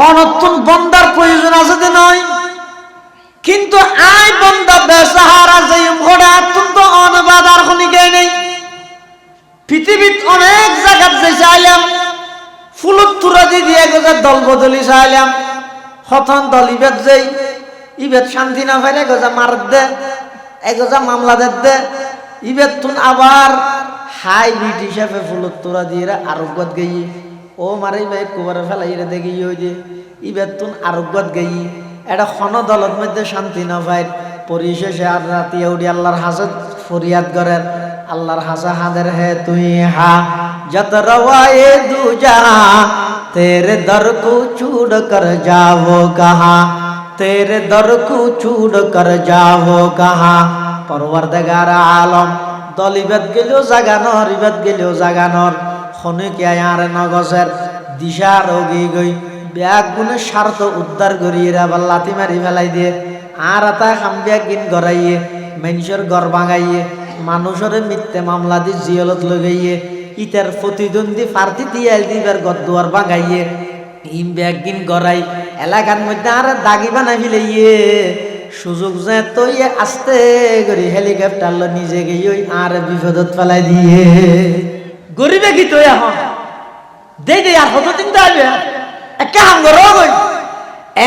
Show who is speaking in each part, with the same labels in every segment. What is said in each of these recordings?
Speaker 1: অনতুন বন্দার প্রয়োজন আছে যে নয়, কিন্তু আই বন্দা বেসাহারা যে ঘোড়া অত্যন্ত অনবাদার খনিকে নেই। পৃথিবীত অনেক জায়গাত যে চাইলাম ফুলত তুরা দিয়ে গোজা দল বদলি চাইলাম, হতন দল ইবেদ যেই ইবেদ শান্তি না পাইলে গোজা মার দে, এগোজা মামলা দে ইবেদ তুন আবার হাই বিট হিসাবে ফুলত তুরা দিয়ে আরোগ্যত গেই ও মারে ভাই কুবারে ফেলাই রে দেখি ওই যে ইবেদ তুন আরোগ্যত গেই এটা খন দলত মধ্যে শান্তি না পাই। পরিশেষে আর রাতি উড়ি আল্লাহর হাজত ফরিয়াদ করেন, আল্লাহর হাসা হাদের হে তুই হা যত রওয়ায়ে দু জাহা তেরে দর কো ছুড় কর যাবো কাহা, তেরে দর কো ছুড় কর যাবো কাহা। পরওয়ারদিগার আলম দলিবেদ গেলেও জাগানর ইবেদ গেলেও জাগানর খনিকে আর নগসের দিশা রোগী গই ব্যাগ গুণে স্বার্থ উদ্ধার করিয়ে আবার লাথি মারি ফেলাই দিয়ে আর এটা খাম্বিয়া গিন গড়াইয়ে মানুষের ঘর ভাঙাইয়ে মানুষের মিথ্যে মামলা দি জিয়লত লগাইয়ে ইটার প্রতিদ্বন্দ্বী প্রার্থী দিয়ে দিবার গদ্দুয়ার ভাঙাইয়ে ইম ব্যাগ গিন গড়াই এলাকার মধ্যে আর দাগি বানাই ফেলাইয়ে সুযোগ যে তৈ আস্তে করে হেলিকপ্টার লো নিজে গিয়ে আর বিপদত ফেলাই দিয়ে গরিবে কি তৈ এখন দে দে আর কত দিন যাবে একে হাঙ্গর হই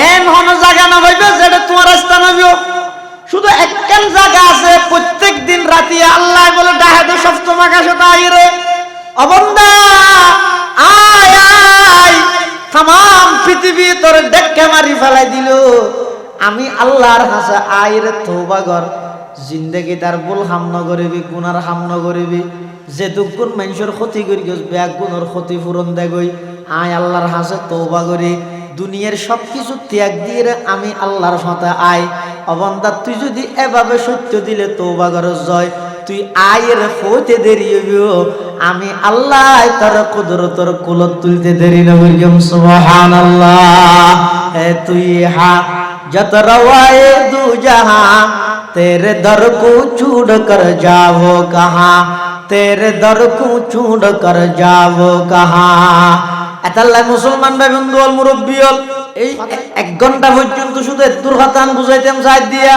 Speaker 1: এন হন জায়গা না হইবে যেটা তোমার রাস্তা নবিও। শুধু একখান জায়গা আছে প্রত্যেক দিন রাতে আল্লাহ বলে ডাহে সপ্তম আকাশে তাইরে অবন্দা আয় আয় তাম পৃথিবী তোর ডেকে মারি ফেলাই দিল, আমি আল্লাহর হাসা আইরে তওবা কর জিন্দেগি তার ভুল হাম নগরিবি গুনার হাম নগরিবি যে দুগুণ মানুষের ক্ষতি করি গেছ ব্যাগ গুণর ক্ষতি পূরণ দেগই আয় আল্লাহর হাসে তওবা করি দুনিয়ার সব কিছু ত্যাগ দিয়ে আমি আল্লাহর সাথে আয়। অবন্দা তুই যদি এভাবে সত্য দিলে তওবা কর জয় তুই আয়ের হইতে দেরি হইব, আমি আল্লাহ তোর কুদরতর কুলত তুলতে দেরি না করিম সুবহানাল্লাহ। হে তুই হা যত রওয়ায়ে দু জাহা তেরে দর কো ছুড় কর যাবো কাহা, তেরে দর কো ছুড় কর যাবো কাহা। এতাল্লাহ মুসলমান ভাই বন্ধু অল মুরব্বী হল এই 1 ঘন্টা পর্যন্ত শুধু দুর্ঘটনা বুঝাইতাম সাইড দিয়া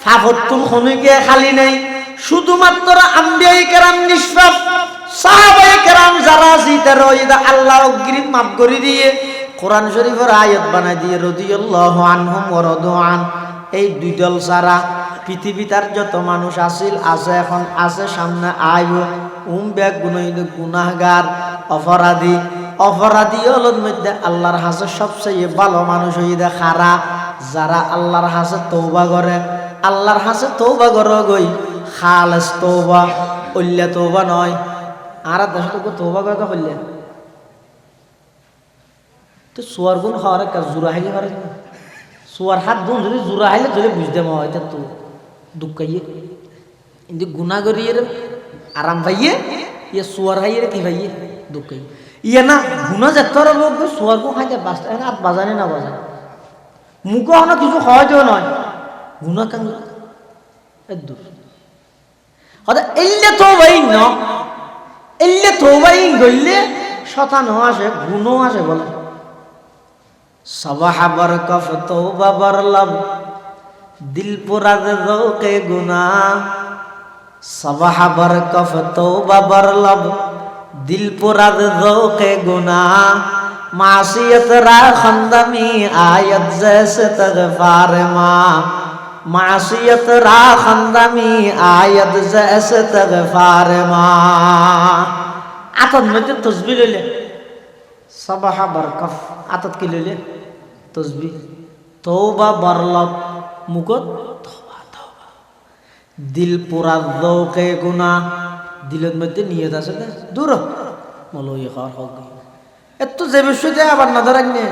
Speaker 1: ফাফতুল খনিকে খালি নেই, শুধুমাত্র আম্বিয়ায়ে কেরাম নিষ্পাপ সাহাবায়ে কেরাম যারা জিতার ওইদা আল্লাহ অগ্রিম মাফ করে দিয়ে কোরআন শরীফের আয়াত বানাই দিয়ে রাদিয়াল্লাহু আনহুম ওয়া রাদু আন। এই দুই দল ছাড়া পৃথিবীতার যত মানুষ আসিল আছে এখন আছে সামনে আইব ব্যাগ গুনাহগার অপরাধী অপরাধী হলোর মধ্যে আল্লাহর হাসে সবচেয়ে ভালো মানুষ হইদা খারা যারা আল্লাহর হাসে তওবা করে। আল্লাহর হাসে তওবা করে গই খালেস তওবা অল্লা তওবা নয়। আর দশটুকু তওবা করে হইলে তো সুয়ার গুণ খাওয়ার কাজ জোড়া হাইলে করে সুয়ার হাত গুণ যদি জোড়া হাইলে ধরে বুঝতে মা হয় তো দুঃখাইয়ে কিন্তু গুণা করিয়ে আরাম পাইয়ে ইয়ে সুয়ার হাইয়ে কি পাইয়ে দুঃখাইয়ে ইয়ে না গুণা যেত সুয়ার গুণ খাইতে বাঁচতে হাত বাজানে না বাজানে মুখও হনা কিছু সহজও নয় গুণা কান দূর হয়তো এলে তো ভাই ন এলে তো ভাই গইলে শতানো আসে গুণও আসে বলে সবাহা বরকফ তওবা বরলব দিল পুরা দৌকে গুনা, সবাহা বরকফ তওবা বরলব দিল পুরা দৌকে গুনা, মাসিয়ত রা খন্দমি আয়াত জैसे तगफार मा, मासियत रा खंदमी आयत जैसे तगफार मा। आतत मध्य तस्बीह ले सबाह बरकफ आतत के ले तस्बीह तौबा बरलब मुकत तौबा तौबा दिल पूरा दौके गुना दिलत मध्य नियत আছে না দূর মলো ইখার হোক এত যে বিষয়তে আবার না ধরেন নে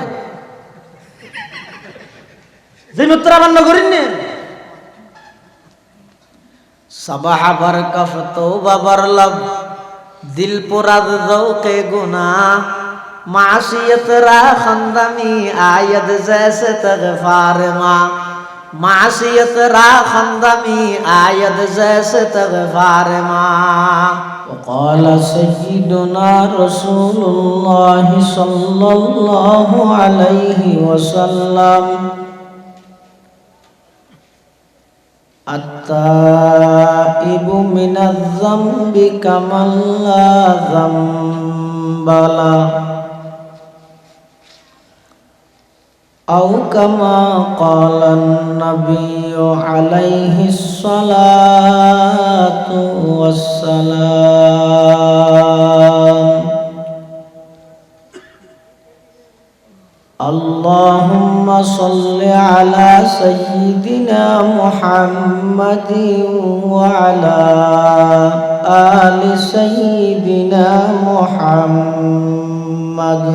Speaker 1: যে মিত্র আবার না করেন নে সবাহ বরকফ তওবা বরलब दिल पूरा दौके गुना, मासियत रा खंदमी आयत जैसे तगफार मा, मासियत राखंदमी आयत जैसे तगफार माँ
Speaker 2: وقال سيدنا رسول الله صلى الله عليه وسلم التائب من الذنب كمن لا ذنب له أو كما قال النبي عليه الصلاة والسلام اللهم صل على سيدنا محمد وعلى آل سيدنا محمد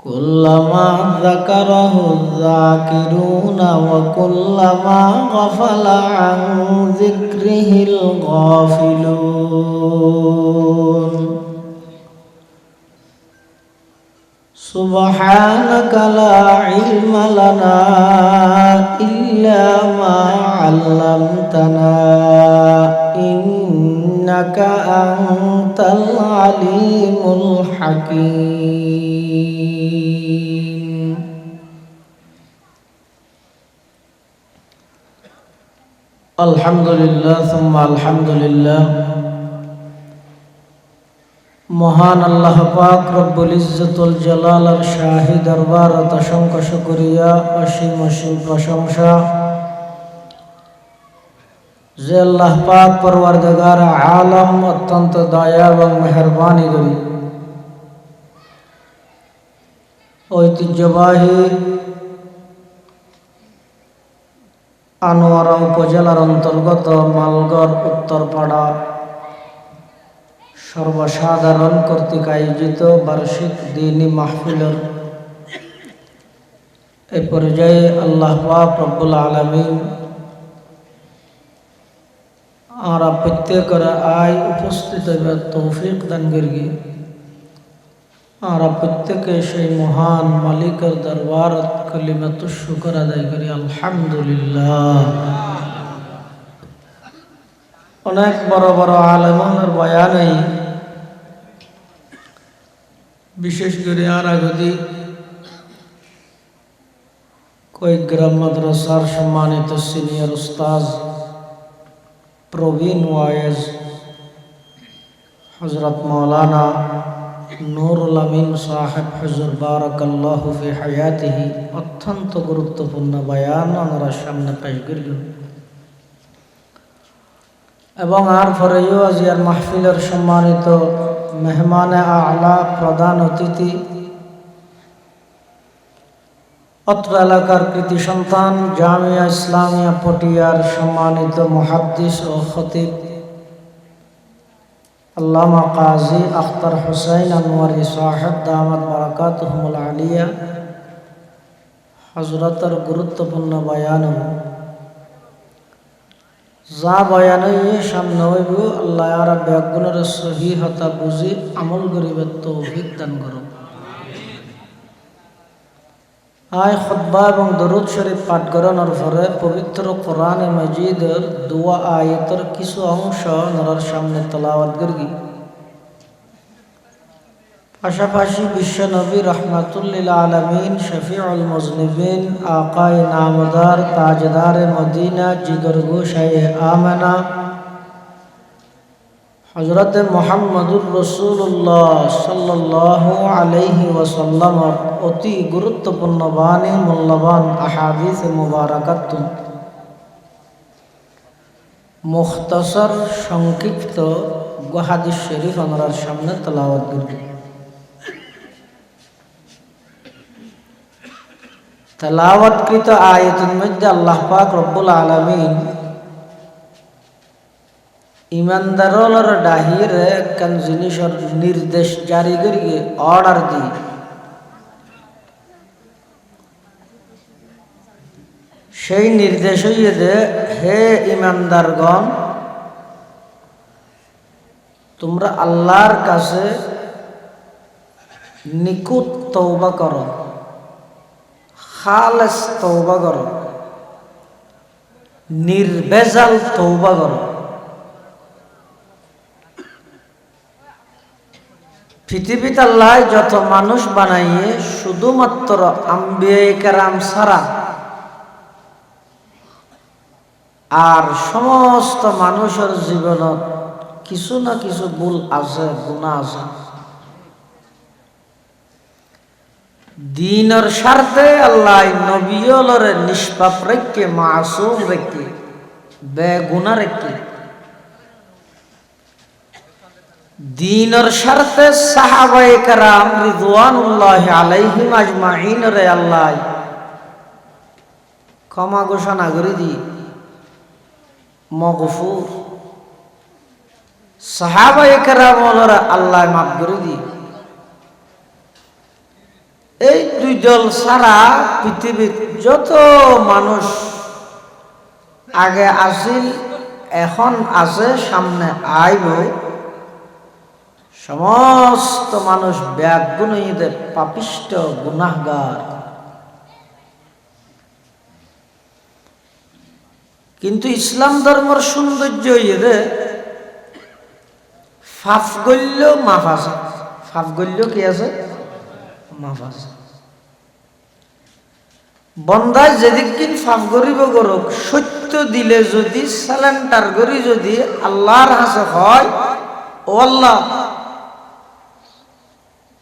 Speaker 2: كلما ذكره الذاكرون وكلما غفل عن ذكره الغافلون سبحانك لا علم لنا إلا ما علمتنا إنك أنت العليم الحكيم الحمد لله ثم الحمد لله মহান আল্লাহ পাক রব্বুল ইজ্জতুল জালালার শাহী দরবারত অসংখ্য শুকরিয়া অসীম অসীম প্রশংসা যে আল্লাহ পাক পরওয়ারদিগার আলম অত্যন্ত দয়া এবং মেহেরবানি করি ঐতিহ্যবাহী আনোয়ারা উপজেলার অন্তর্গত মালগড় উত্তরপাড়া সর্বসাধারণ কর্তৃক আয়োজিত বার্ষিক দ্বীনি মাহফিলের এই পর্যায়ে আল্লাহ পাক রব্বুল আলামিন আমরা প্রত্যেকের আয় উপস্থিত হইবার তৌফিক দান করি। আমরা প্রত্যেকে সেই মহান মালিকের দরবার কালিমাতুশ শুকর আদায় করি আলহামদুলিল্লাহ। অনেক বড় বড় আলেমের বয়ানেই বিশেষ করে আর আগদি কয়েকগ্রাম মাদ্রাসার সম্মানিত সিনিয়র উস্তাজ প্রবীণ ওয়াইজ হযরত মাওলানা নুরুল আমিন সাহেব হুজুর বারাকাল্লাহু ফি হায়াতিহি অত্যন্ত গুরুত্বপূর্ণ বয়ান আমরা সামনে পেশ করলেন এবং আর পরেও আজিয়ার মাহফিলের সম্মানিত মেহমানে আলা প্রধান অতিথি অত্র এলাকার কৃতি সন্তান জামিয়া ইসলামিয়া পটিয়ার সম্মানিত মুহাদ্দিস ও খতিব আল্লামা কাজী আখতার হুসাইন আনোয়ারি সাহেব দামাত বারাকাতুহুমুল আলিয়া হযরতের গুরুত্বপূর্ণ বয়ান যা বয়ান সামনে হইব আল্লাহ আর ব্যাগুণের সহি হতা বুঝি আমল করিবার তৌফিক দান করুন। আয় খুতবা এবং দরুদ শরীফ পাঠ করানোর পরে পবিত্র কোরআনে মাজিদের দোয়া আয়াতের কিছু অংশ নরার সামনে তেলাওয়াত করি। পাশাপাশি বিশ্বনবী রহমাতুল্লিল আলামিন শফিউল মুজনিবিন আকায়ে নামদার তাজদারে মদিনা জিগরগো শাহে আমেনা হযরত মুহাম্মদুর রাসূলুল্লাহ সাল্লাল্লাহু আলাইহি ওয়াসাল্লামের অতি গুরুত্বপূর্ণ বাণী মূল্যবান আহাদিস মুবারাকাত মুখতাসার সংক্ষিপ্ত হাদিস শরীফ আমরা সামনে তেলাওয়াত করি। তেলাওয়াতকৃত আয়াতের মধ্যে আল্লাহ পাক রব্বুল আলামিন ইমানদারর ডাহিরে একখান জিনিসের নির্দেশ জারি করিয়ে অর্ডার দি সেই নির্দেশ হইয়ে দে হে ইমানদারগণ তোমরা আল্লাহর কাছে নিকুত তওবা করো খালেস তওবা করো, নির্ভেজাল তওবা করো। পৃথিবীতে আল্লাহ যত মানুষ বানাইয়ে শুধুমাত্র আম্বিয়া কেরাম ছাড়া আর সমস্ত মানুষের জীবনত কিছু না কিছু ভুল আছে, গুনাহ আছে। দিনের স্বার্থে আল্লাহ নবীলরে নিষ্পাপ রেখে, মাসুম রেখে, বেগুনা রেখে, দিনের স্বার্থে সাহাবায়ে কেরাম রিদওয়ানুল্লাহি আলাইহিম আজমাইন রে আল্লাহ ক্ষমা ঘোষণা করে দি, মগফুর। সাহাবায়ে কেরাম ওরা আল্লাহ মাফ করে দি। এই দুই দল ছাড়া পৃথিবীর যত মানুষ আগে আসিল, এখন আছে, সামনে আইব, সমস্ত মানুষ ব্যাগুণীদের পাপিষ্ট গুনাহগার। কিন্তু ইসলাম ধর্মের সৌন্দর্য ইয়ে ফাফ গল্য মাফ আছে। ফাফ গল্য কি আছে? মাফ আছে। বন্দায় যেদিন ফাফ করিব করুক, সত্য দিলে যদি স্যালেন্ডার করি যদি আল্লাহর হাসে হয়, ও আল্লাহ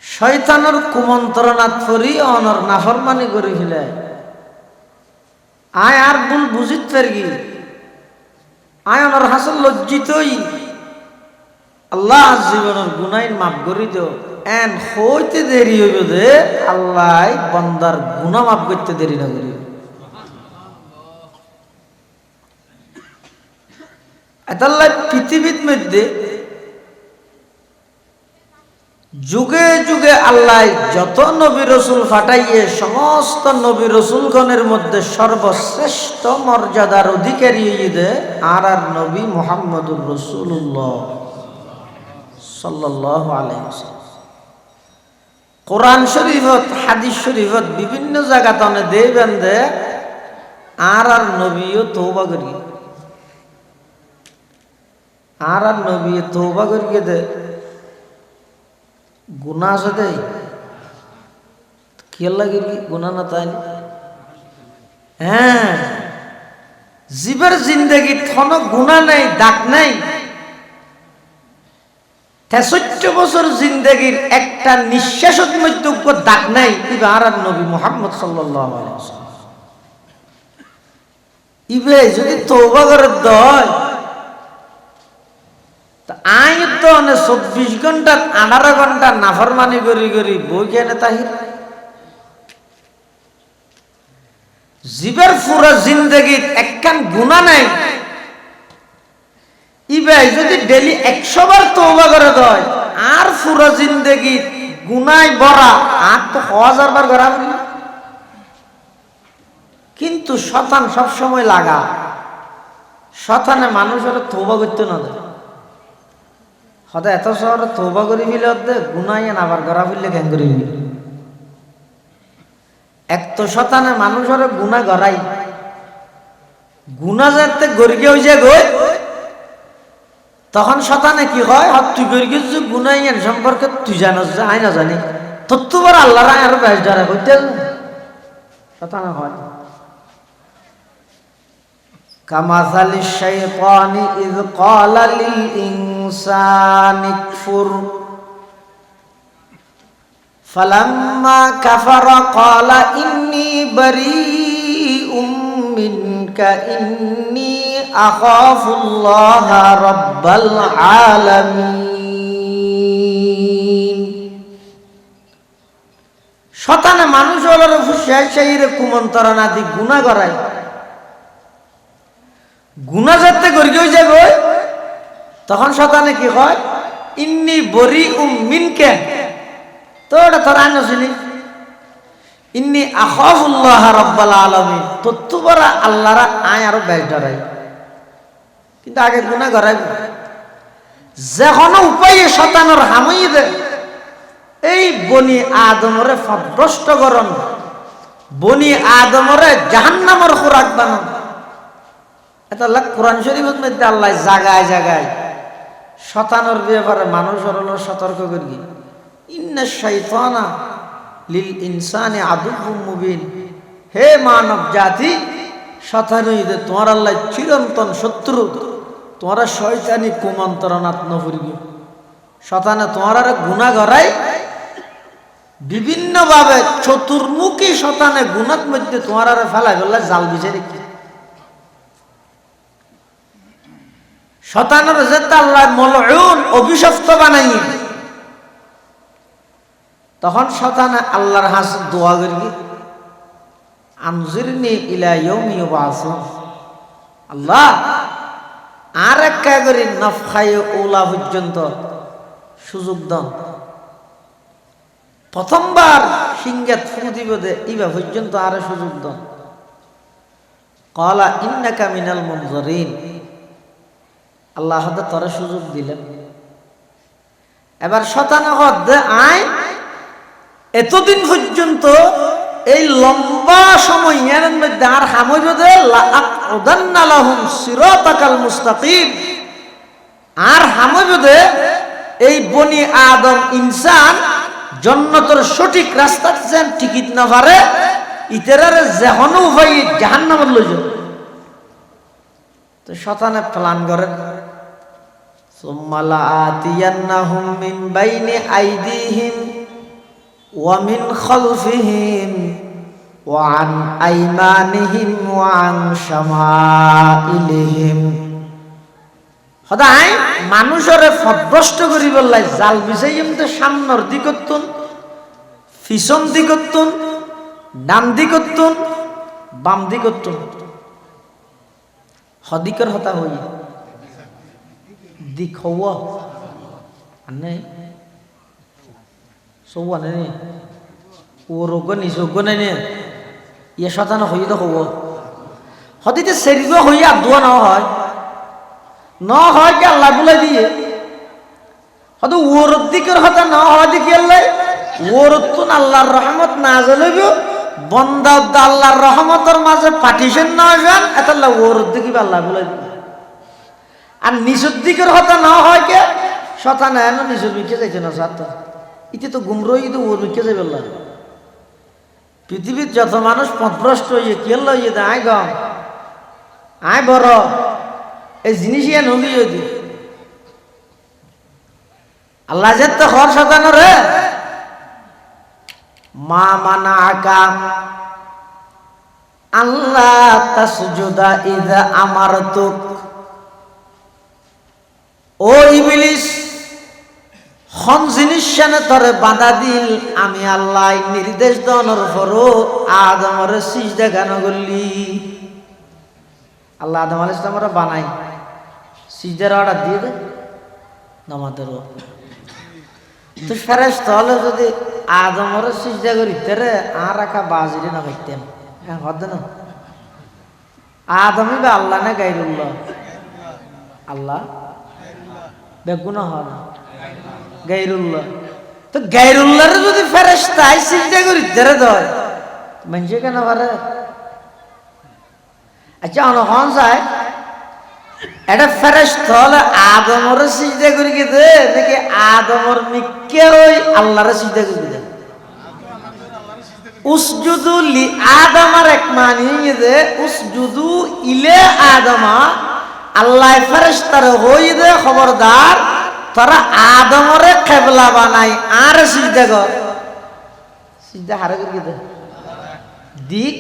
Speaker 2: শয়তানের কুমন্ত্রণাত ফরি অনর নাফরমানি করে ফেলে আয় আর ভুল বুঝিত পারি, আয় অনর হাসল লজ্জিতই আল্লাহ জীবনের গুনাইন মাফ করি তো এন হইতে দেরি হইব যে আল্লাহ বন্দার গুনাহ মাফ করতে দেরি না করি। এতাল্লাহ পৃথিবীর মধ্যে যুগে যুগে আল্লাহ যত নবী রসুল ফাটাইয়ে সমস্ত নবী রসুলগণের মধ্যে সর্বশ্রেষ্ঠ মর্যাদার অধিকারী আর নবী মুহাম্মদুর রাসূলুল্লাহ সাল্লাল্লাহু আলাইহি ওয়াসাল্লাম। কোরআন শরীফত, হাদিস শরীফত বিভিন্ন জায়গাতে অনেক দেবেন দে আর নবীও তওবা করি, আর নবী তওবা করিয়ে দে গুনাহ আছে দেই কি লাগে গুনাহ না তাই। হ্যাঁ, জীবের জিন্দগি কোনো গুনাহ নেই, দাগ নেই। ৬৩ বছর জিন্দগির একটা নিঃশ্বাসের মধ্যে দাগ নাই। ইবার নবী মুহাম্মদ সাল্লাল্লাহু আলাইহি ওয়াসাল্লাম ইবে যদি তওবা করে দয় তা আয় তো ২৪ ঘন্টা ১৮ ঘন্টা নাফরমানি করি করি বই কেন তাহির জীবের পুরা জিন্দগির একখান গুনাহ নাই। ইবাই যদি ডেলি ১০০ বার তওবা করে দেয় আর পুরো জিন্দেগি গুনায় ভরা আর তো ১০০০ বার করা। কিন্তু শতান সবসময় লাগা, শতানে মানুষের তওবা করতে না দেয়। হয়তো এত শহরে তওবা করি ফেলে দে গুনায় আবার করা ফেললে কেন করি এক তো শতানে মানুষের গুনাহ গড়াই গুনাহ যাতে গড়িয়ে হয়ে যায় গই তখন শতানে কি হয়, তুই করি কিছু গুনাই সম্পর্কে তুই জানো যে আই না জানি তোর তো বড় আল্লাহর আরো বেশ ধরা করতে শতানে হয়। কামাসালি শাইতানি ইয ক্বালা লিল ইনসানি কফুর ফালাম্মা কাফারা ক্বালা ইন্নী বারীউম মিনকা ইন্নী আখাফুল্লাহ রাব্বাল আলামিন। শতানে মানুষ হলোর শেষে কুমন্ত্রণা দি গুনাহ করায় গুনাহ যাতে গড়িয়ে যাবে তখন শতানে কি হয়, ইন্নী বরীউম মিনকা, তো এটা তোর আনছিলি ইন্নী আখাফুল্লাহ রাব্বাল আলামিন, তো বড় আল্লাহর আয় আরো বেশ ডরাই। কিন্তু আগে গুনাহ করাই যে কোনো উপায়ে শতানের হামই দে এই বনি আদমরে ফদ্রষ্টকরণ বনি আদমরে জাহান্নামের খোরাক বানান। এটা আল্লাহ কোরআন শরীফের মধ্যে আল্লাহ জাগায় জাগায় শতানোর ব্যাপারে মানুষের হলো সতর্ক করি। ইন্না শাইতানা লিল ইনসানি আদুউম মুবিন। হে মানব জাতি, শতানুইদে তোমার আল্লাহ চিরন্তন শত্রু, তোমার শয়তানি কুমন্ত্রণাত নফুরবি। শতানে তোমার গুনাহ গড়াই বিভিন্ন ভাবে চতুর্মুখী শতানে গুণাত মধ্যে তোমার ফেলাই বললে জাল বিছে রেখে শতানের যেতে আল্লাহ মলউন অভিশপ্ত বানাই। তখন শতানে আল্লাহর হাস দোয়া করবি, আনজিরনি ইলা ইয়াউমি ইউবাসুন। আল্লাহ আর একটা করে নফখায়ে ওলা পর্যন্ত সুযোগ দাও। প্রথমবার সিংহাত ফু দিব দে ইবা পর্যন্ত আর সুযোগ দাও। ক্বালা ইন্নাকা মিনাল মুনজারিন। আল্লাহ তোরা সুযোগ দিলেন। এবার শতানা হদ আয় এতদিন পর্যন্ত এই লম্বা সময় এর মধ্যে আর হামজদে লাআকউদান্না লাহুম সিরাতাকাল মুস্তাকিম। আর হামজদে এই বনি আদম ইনসান জান্নাতের সঠিক রাস্তা যেন টিকিট না পারে ইতরারে যেহনো হয় জাহান্নামে লই যাবে। তো শতানে প্ল্যান করে সুম্মা লাআতিয়ান্নাহুম মিন বাইনি আইদিহিম ওয়া মিন খালফিহিম ওয়া আন আইমানিহিম ওয়া আন শামাইলিহিম। সদাই মানুষরে ফদভ্রষ্ট করি বললাই জাল বিছাইম তো সামনের দিকতুন, পিছন দিকতুন, ডান দিকতুন, বাম দিকতুন। হদিকর হতা হই দিক হওয়া আনে সৌয়া নে ও রোগ নি যোগ্য নাই ইয়ে শতানো হই তো হব হদিতে সেরিব হইয়া দোয়া না হয় কি আল্লাহ বলে দিয়ে হয়তো ওর দিকের হতা না হয় দেখি আল্লাহ ওর তো আল্লাহর রহমত না জ্বলব বন্দা আল্লাহর রহমতের মাঝে পার্টিশন না যান এত আল্লাহ ওর দিকে আল্লাহ বলে দিয়ে। আর নিচের দিকের হতা না হয় কে শতানা এনে নিচের বিকে যাইছে না সাত ইতি তো গুমরই তো ওর বিকে যাবে আল্লাহ। পৃথিবীর যত মানুষ পথভ্রষ্ট হইয়ে কি আল্লাহ ইয়ে আয় গম আয় বড় এই জিনিস ইয়ে নবী যদি আল্লাহ যে তো হর শতানো রে মা মানা আকা আল্লাহ তাসজুদা ইযা আমারতুক। ও ইবলিস হন জিনিস শানে তরে বাধা দিল আমি আল্লাহ নির্দেশ দনর পরও আদমর সিজদা গান করলি। আল্লাহ আদম আলাইহিস সালামরে বানাই সিজদার অর্ডার দিয়ে দে নামাজের তো ফেরেশতা হলে যদি আদমর সিজদা করিতে রে আর রাখা বাজিরে না করতেন হ্যাঁ হদ না আদমই বা আল্লাহ না গায়রুল্লাহ আল্লাহ বেগুনা হয় গায়রুল্লাহ। তো গায়রুল্লাহর যদি ফেরেশতাই সিজদা করিতে রে দয় মানুষে কেন পারে? আচ্ছা অনহন যায় এটা ফেরেশতা হলে আদমরে সিজদা করি কে দে নাকি আদমর মিকে ওই আল্লাহরে সিজদা করি দে? উসজুদু লি আদমার এক মানি দে উসজুদু ইলে আদমা আল্লাহ ফেরেশতারে হই দে খবরদার তোরা আদমরে কিবলা বানাই আর সিজদা কর। সিজদা হারে করি দে দিক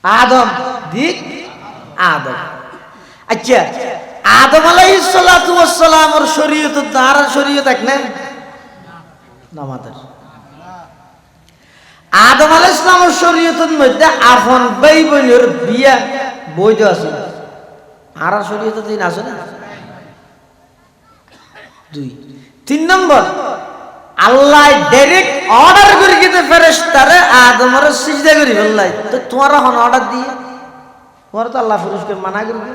Speaker 2: আদম দিক আদম। আচ্ছা আদম আলাইহিস সালাতু ওয়াস সালামের শরীয়ত আর শরীয়ত এক না নামাজের। আদম আলাইহিস সালামের শরীয়তের মধ্যে আপন ভাই বোনের বিয়া বৈধ আছে আর শরীয়ত দিন আছে না। 2 3 নম্বর আল্লাহ ডাইরেক্ট অর্ডার করে দিতে ফেরেশতারে আদমরে সিজদা করি বললাই তো তোমার হন অর্ডার দিয়ে তোমার তো আল্লাহ ফেরেশতাকে মানা করবে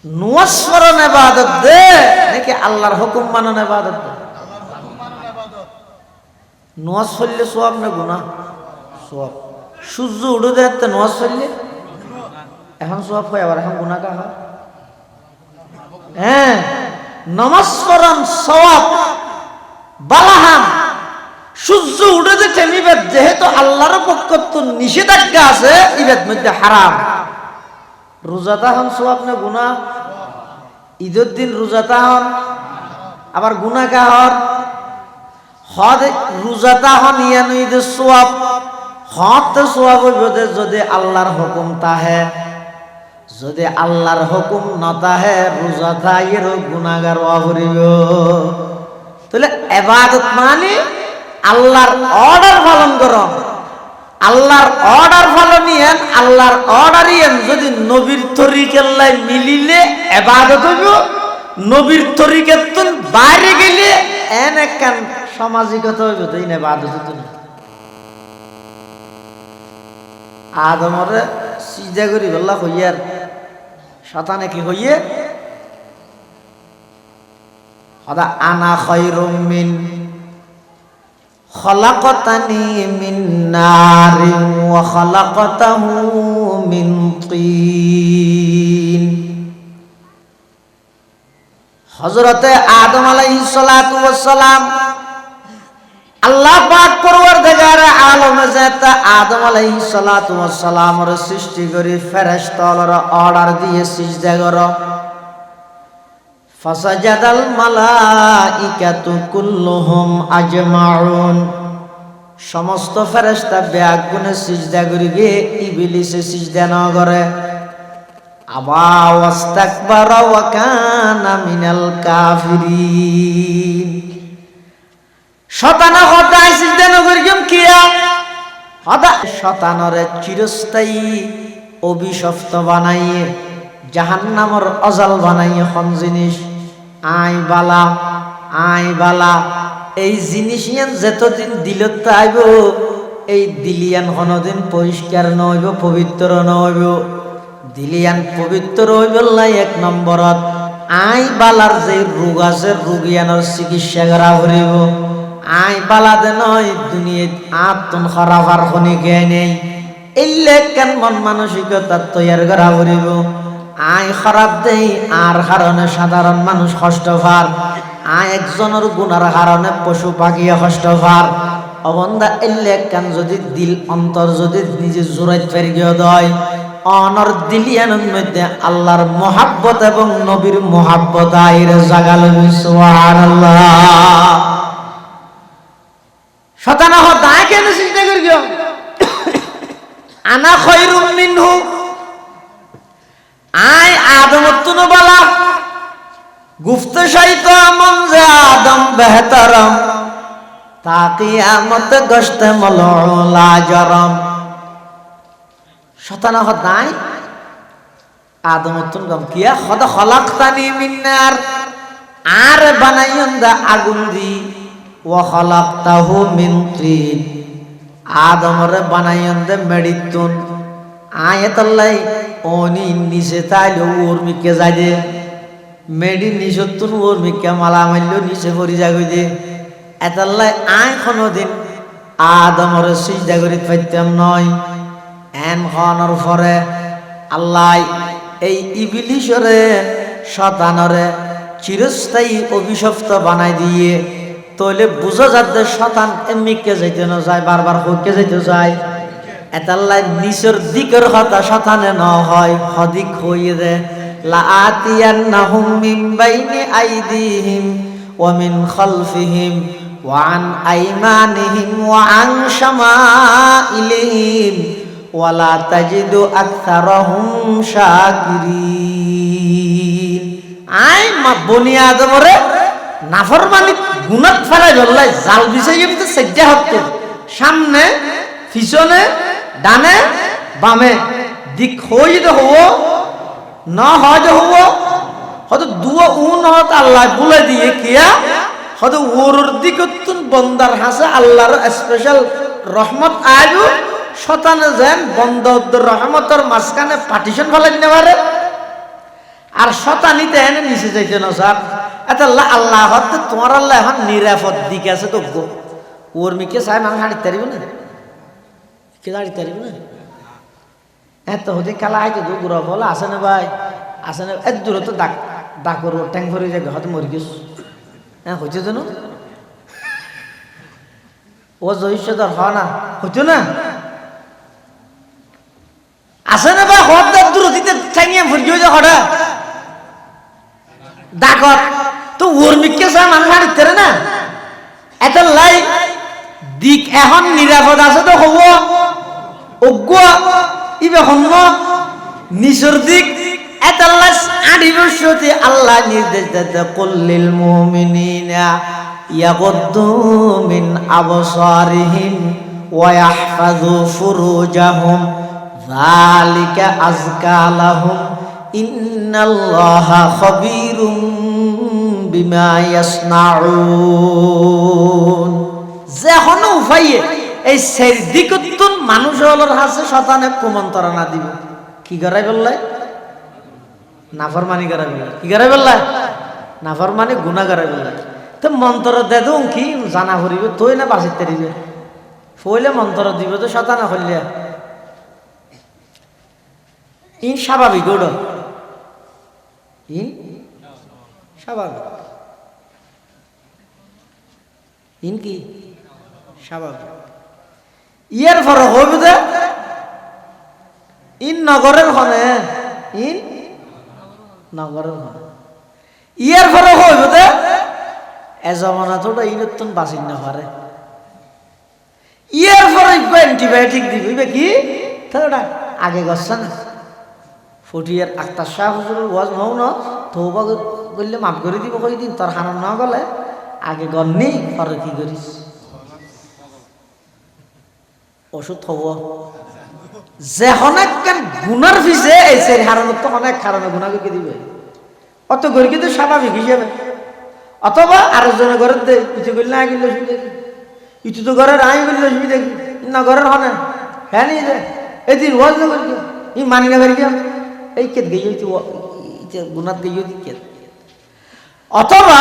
Speaker 2: নুয়াসরন ইবাদত দে নাকি আল্লাহর হুকুম মানন ইবাদত দে? নোয়াজ ফেললে সোয়াব না গুনা? সোয়াব। সূর্য উঠে দেখতে নোয়াজ ফেললে এখন সোয়াব হয়, আবার এখন গুনা কা হয়? হ্যাঁ, নমাজ পড়ান সওয়াব বালাহাম। সূর্য উঠে যে টেমিবেদ, যেহেতু আল্লাহর পক্ষ তো নিষেধাজ্ঞা আছে, ইবেদ মধ্যে হারাম। রোজাতা হন সোয়াব না গুনা? ঈদের দিন রোজাতা হন, আবার গুনা কা হন? হদ রোজাতা হন ইয়ানো ঈদের সোয়াব, হদ তো সোয়াব হইব যদি আল্লাহর হুকুম তাহে, যদি আল্লাহর হুকুম নতাহে রোজা থাইয়ের গুনাহগার হইব। তাহলে ইবাদত মানে আল্লাহর অর্ডার পালন করো, আল্লাহর অর্ডার পালন নিয়েন, আল্লাহর অর্ডার ইয়েন যদি নবীর তরিকাল্লাই মিলিলে ইবাদত হইব, নবীর তরিকাতুন বাইরে গেলে এন একখান সামাজিকতা হইব, তাই না? ইবাদত হইতো না। আদমরে সিজদা করি বললা হইয়ার শতানে কি হইয়ে হদা আনা খায়রুম মিন খলাকতানি মিন নারিন ওয়া খলাকতাহু মিন তিন। হযরতে আদম আলাইহিস সালাতু ওয়াস সালাম আল্লাহ পাক পরওয়ারদিগার আলম জাত আদম আলাইহিস সালাতু ওয়াস সালামের সৃষ্টি করে ফেরেশতারা অর্ডার দিয়ে সিজদা করো। ফাসাজাদাল মালাইকাতু কুল্লুহুম আজমাউন, সমস্ত ফেরেশতা বেআগুনে সিজদা করিবে, ইবলিসে সিজদা না করে। আবা ওয়াস্তাকবারা ওয়া কানা মিনাল কাফিরিন, শতানা হতায় সিজদা না করিম কিয়া হদা শতানরে চিরস্থায়ী অভিশপ্ত বানাইয়ে জাহান্নামের অজাল বানাইয়ে কোন জিনিস আই বালা আই বালা, এই জিনিস ইয়ান যতদিন দিলত আইব, এই দিলিয়ান কোনদিন পরিষ্কার নইব, পবিত্র নইব। দিলিয়ান পবিত্র হইবলাই এক নম্বরত আই বালার যে রোগ আছে রোগিয়ানোর চিকিৎসা করা হইব। আই বালাদে নয় দুনিয়াত আত্মন খরাফার খনি গে নেই, এলে কেন মন মানসিকতা তৈয়ার করা হইব। আই খারাপ দেই আর কারণে সাধারণ মানুষ কষ্ট পার, আই একজনের গুনার কারণে পশু পাখি কষ্ট পার। অবন্দা এলে কেন যদি দিল অন্তর যদি নিজে জোরাই ফেরিয়ে দেয়, অনর দিলিয়ানের মধ্যে আল্লাহর মোহাব্বত এবং নবীর মোহাব্বত আইরে জাগাল। সুবহানাল্লাহ। শতানা হদায় কেন চিন্তা করিও আনা খায়রুম মিনহু, আই আদমত তুনো বালা গুফত শাইত মন যে আদম বেহতরম, তা কিয়ামত গশতে মলউলা জরম। শতানা হদায় আদমত তুন গম কিয়া খদ খলাকতানি মিন নার, আর বানাইন দা আগুন দি, ওয়া খালাকতাহু মিন তিন, আদমরে বানাইন দে মেডিতুন। আয়াতাল্লাই ওনি নিচে তাইলে ওর মিকে যাই দে, মেডি নিচতুন ওর মিকে মালা মারল নিচে পড়ি যাগই দে। এতাল্লাই আয় কোনদিন আদমরে সিজদা করি পাইতাম নয়। এন খনর পরে আল্লাহ এই ইবলিশরে শতানরে চিরস্থায়ী অভিশপ্ত বানাই দিয়ে, তাহলে বুঝা যাচ্ছে শতান এমনিকে যাইতে না যায়, বারবার হইকে যাইতে যায়। এতাল্লাই নিচের দিকের কথা শতানে ন হয়, হদিক হইয়ে দে লাআতিয়ান্নাহুম মিন বাইনি আইদিহিম ওয়া মিন খালফিহিম ওয়া আন আইমানিহিম ওয়া আন শামাইলিহিম ওয়া লা তাজিদু আকসারাহুম শাকিরিন। আই মা বনি আদমরে নাফরমানি গুনাত ফেলাই বললাই জাল বিছাই এমতে সেজদা হচ্ছে, সামনে পিছনে ডানে বামে দিক হই দে হবো না হয় দে হবো, হয়তো দুয়া উন হত আল্লাহ বলে দিয়ে কিয়া হয়তো ওর দিকতুন বন্দার হাসে আল্লাহর স্পেশাল রহমত আয়ু শতানে যেন বন্দাউদ্দুর রহমতের মাঝখানে পার্টিশন ফেলাই দিতে পারে, আর শতানিতে এনে নিচে যাইতে না স্যার। এটা আল্লাহ হতে তোমার আল্লাহ এখন নিরাপদ দিকে আছে, তো ওর মিকে চাই মানুষ হাঁড়িতে পারিব না কে দাঁড়িয়ে পারিব না এত হতে খেলা আইতে তো গুড়া ফল আসে না ভাই আসে না এত দূরে তো ডাকর ট্যাং ভরে যাবে হয়তো মরি গেছ হ্যাঁ হইতে তো না ও জয়িষ্যদর হয় না হইতো না আসে না ভাই হঠাৎ দূর দিতে ঠ্যাঙিয়ে ভরি হয়ে যায় হঠাৎ ডাকর তো ওর মিকে চাই মানুষ হাঁড়িতে না এত লাই দিক এখন নিরাপদ আছে তো হব অজ্ঞ ইবে হন্য নিচর দিক এত আদিবস্যতি আল্লাহ নির্দেশ দিতে কুল্লিল মুমিনিনা ইয়াগুদ্দু মিন আবসারিহিম ওয়া ইয়াহফাযু ফুরুজাহুম যালিকা আযকা লাহুম ইন্নাল্লাহা খাবীরুম বিমা ইয়াসনাউন যে হন উপায়ে এই দিকতুন মানুষ হলোর হাসে শতানে কুমন্ত্রণা দিব কি করাই বললে নাফরমানি করাই বললে কি করাই বললে নাফরমানি গুনাহ করাই বললে তো মন্ত্র দে দুম কি জানা করিবে তুই না বাঁচিতে দিবে ফইলে মন্ত্র দিব তো শতানা হইলে ইন স্বাভাবিক ওড ইন স্বাভাবিক ইন কি স্বাভাবিক ইয়ার ফরক হইব যে ইন নগরের হনে ইন নগরের হনে ইয়ার ফরক হইব যে এজমানা তো ইনতন বাঁচিন না পারে ইয়ার ফরে অ্যান্টিবায়োটিক দিবে কি তাহলে আগে গচ্ছা না ফটিয়ার আক্তার শাহ হুজুরের ওয়াজ নও না তৌবা করলে মাফ করে দিব কইদিন তোর হারান না গলে আগে গন্নি পরে কি করিস ওষুধ হব যে অনেক গুনার ফিসে এই সেই হারানোর তো অনেক কারণে গুণা করে দিবে অত গরি কিন্তু স্বাভাবিক হিসাবে অথবা আরেকজনের ঘরের দে কিছু করলে না গেলে অসুবিধা কি ইটু তো ঘরের আই করলে অসুবিধা কি না ঘরের হনে হ্যাঁ নিয়ে যায় এদিন ওয়াজ না করি ই মানি না করি এই কেত গেই গুণাত গেই কেত অথবা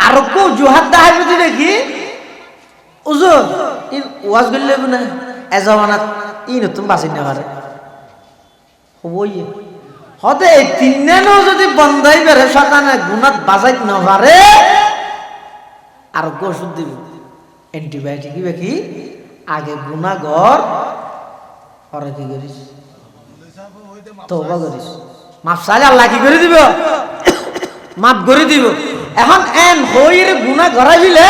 Speaker 2: আর কেউ জোহাত দেখাইব দিলে কি উজুর ই ওয়াজ করলে না এজমানাত ই নতুন বাঁচি না পারে হবই হতে এই তিনজনও যদি বন্ধাই বেড়ে শতানে গুণাত বাজাইত না পারে আর ওষুধ দিব অ্যান্টিবায়োটিক দিবে কি আগে গুণাগর পরে কি করিস তওবা করিস মাফ চাইলে আল্লাহ কি করে দিব মাফ করে দিব এখন এন হইর গুনাহ করাই দিলে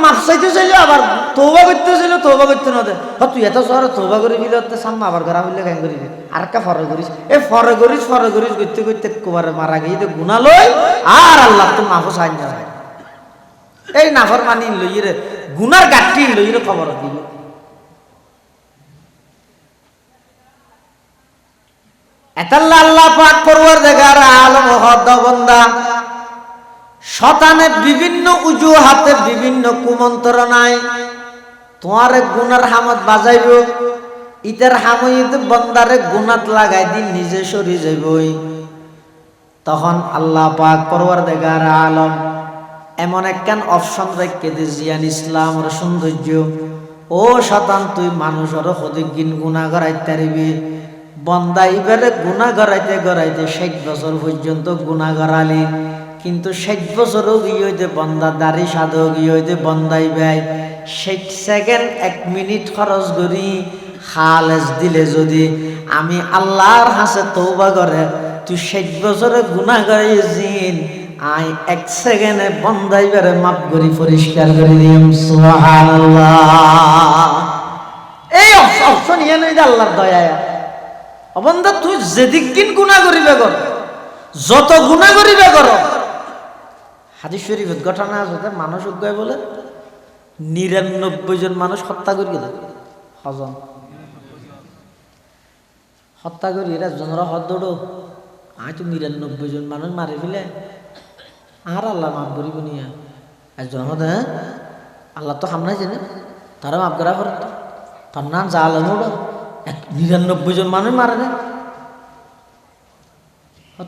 Speaker 2: মাফ চাইতে চাইলে আবার তওবা করতে চাইলে তওবা করতে না দে তুই এত শহরে তওবা করে দিলে তো সামনে আবার করা হইলে কেন করিবি আর কা ফরে করিস এই ফরে করিস করতে করতে কোবারে মারা গিয়ে গুনাহ লই আর আল্লাহ তো মাফ চাই না এই নাফরমানি লইরে গুনার গাঠি লইরে খবর দিব এতাল্লা আল্লাহ পাক পরওয়ারদিগার আলম হদ বান্দা শতানে বিভিন্ন উজুহাতে বিভিন্ন কুমন্ত্রণায় তোমার গুনার হামত বাজাইব ইতার হামইতে বন্দারে গুনাত লাগাই দিন নিজে সরি যাইবই তখন আল্লাহ পাক পরওয়ারদিগার আলম এমন একখান অপশন রেখে দে জিয়ান ইসলামের সৌন্দর্য ও শতান তুই মানুষের হদিক গিন গুনাহ করাইতে পারিবি বন্দা এবারে গুনাহ করাইতে করাইতে 60 বছর পর্যন্ত গুনাহ করালি কিন্তু 60 বছরও গিয়ে বন্দা দাড়ি সাধু গিয়ে বন্দাই ভাই 60 সেকেন্ড 1 মিনিট খরচ করি খালেস দিলে যদি আমি আল্লাহর হাসে তওবা করে তুই 60 বছরে গুনাহ করাইছিস আই 1 সেকেন্ডে বন্দাই বেরে মাফ করি পরিষ্কার করে দিম সুবহানাল্লাহ এই অপশন ইয়ে নই আল্লাহর দয়া অবন্ধা তুই যেদিক কিন গুনাহ করিবে কর যত গুনাহ করিবে কর হাদিস শরীফের ঘটনা আছে মানুষ উগ্গায় বলে 99 জন মানুষ হত্যা করি গেল হজম হত্যা করি এরা জনরা হদ দৌড়ো আয় তো 99 জন মানুষ মারি ফেলে আর আল্লাহ মাফ করিব নিয়া একজন হদ হ্যাঁ আল্লাহ তো হামনাই জানে তারা মাফ করা করে তার নাম জালানো 99 জন মানুষ মারে না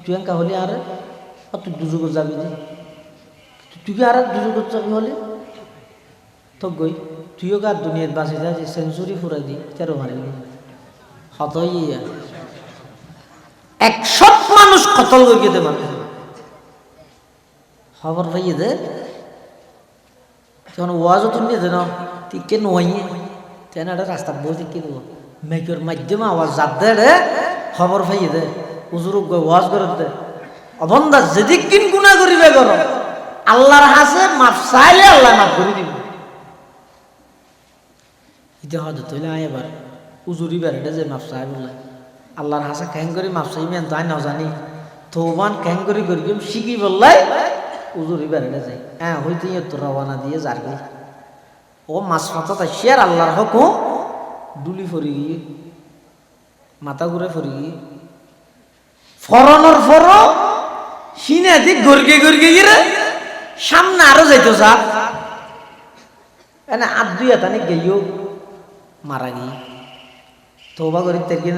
Speaker 2: তুই একা হলি আরে তুই দুজো যাবি যে তুই কি আর দুজো যাবি হলে তো গই তুইও কার দুনিয়াত বাঁচি যায় যে সেঞ্চুরি ফুরাই দি তেরো মারি হত ইয়া 100 মানুষ কতল গিয়ে দে মানুষ খবর পাইয়ে দে তখন ওয়াজও তুমি দে না তুই কে নইয়ে তেন একটা রাস্তা বসে কে দেবো মেঘের মাধ্যমে আওয়াজ জাত দে রে খবর পাইয়ে দে উজুরুক ওয়াজ করে দে অবন্ধা যেদিক কিন গুণা করিবে করো আল্লাহর হাসে মাফ চাইলে আল্লাহ মাফ করে দিব ইতে হয়তো তৈলে আয় এবার উজুরি বেড়ে যে মাফ চাই বললে আল্লাহর হাসে ক্যাং করে মাফ চাই মেন তাই না জানি তোমান ক্যাং করে করি শিখি বললাই উজুরি বেড়ে যায় হ্যাঁ হইতে তো রওয়ানা দিয়ে যার ও মাছ মাথা তাই শেয়ার আল্লাহর হকু ডুলি ফরি গিয়ে মাথা ঘুরে ফরি গিয়ে ফরনের ফর সিনে দিক গর্গে গর্গে গিয়ে সামনে আরো যাইতো যা এনে আর দুই হাতানি গেইও মারা গিয়ে তৌবা করি তেকি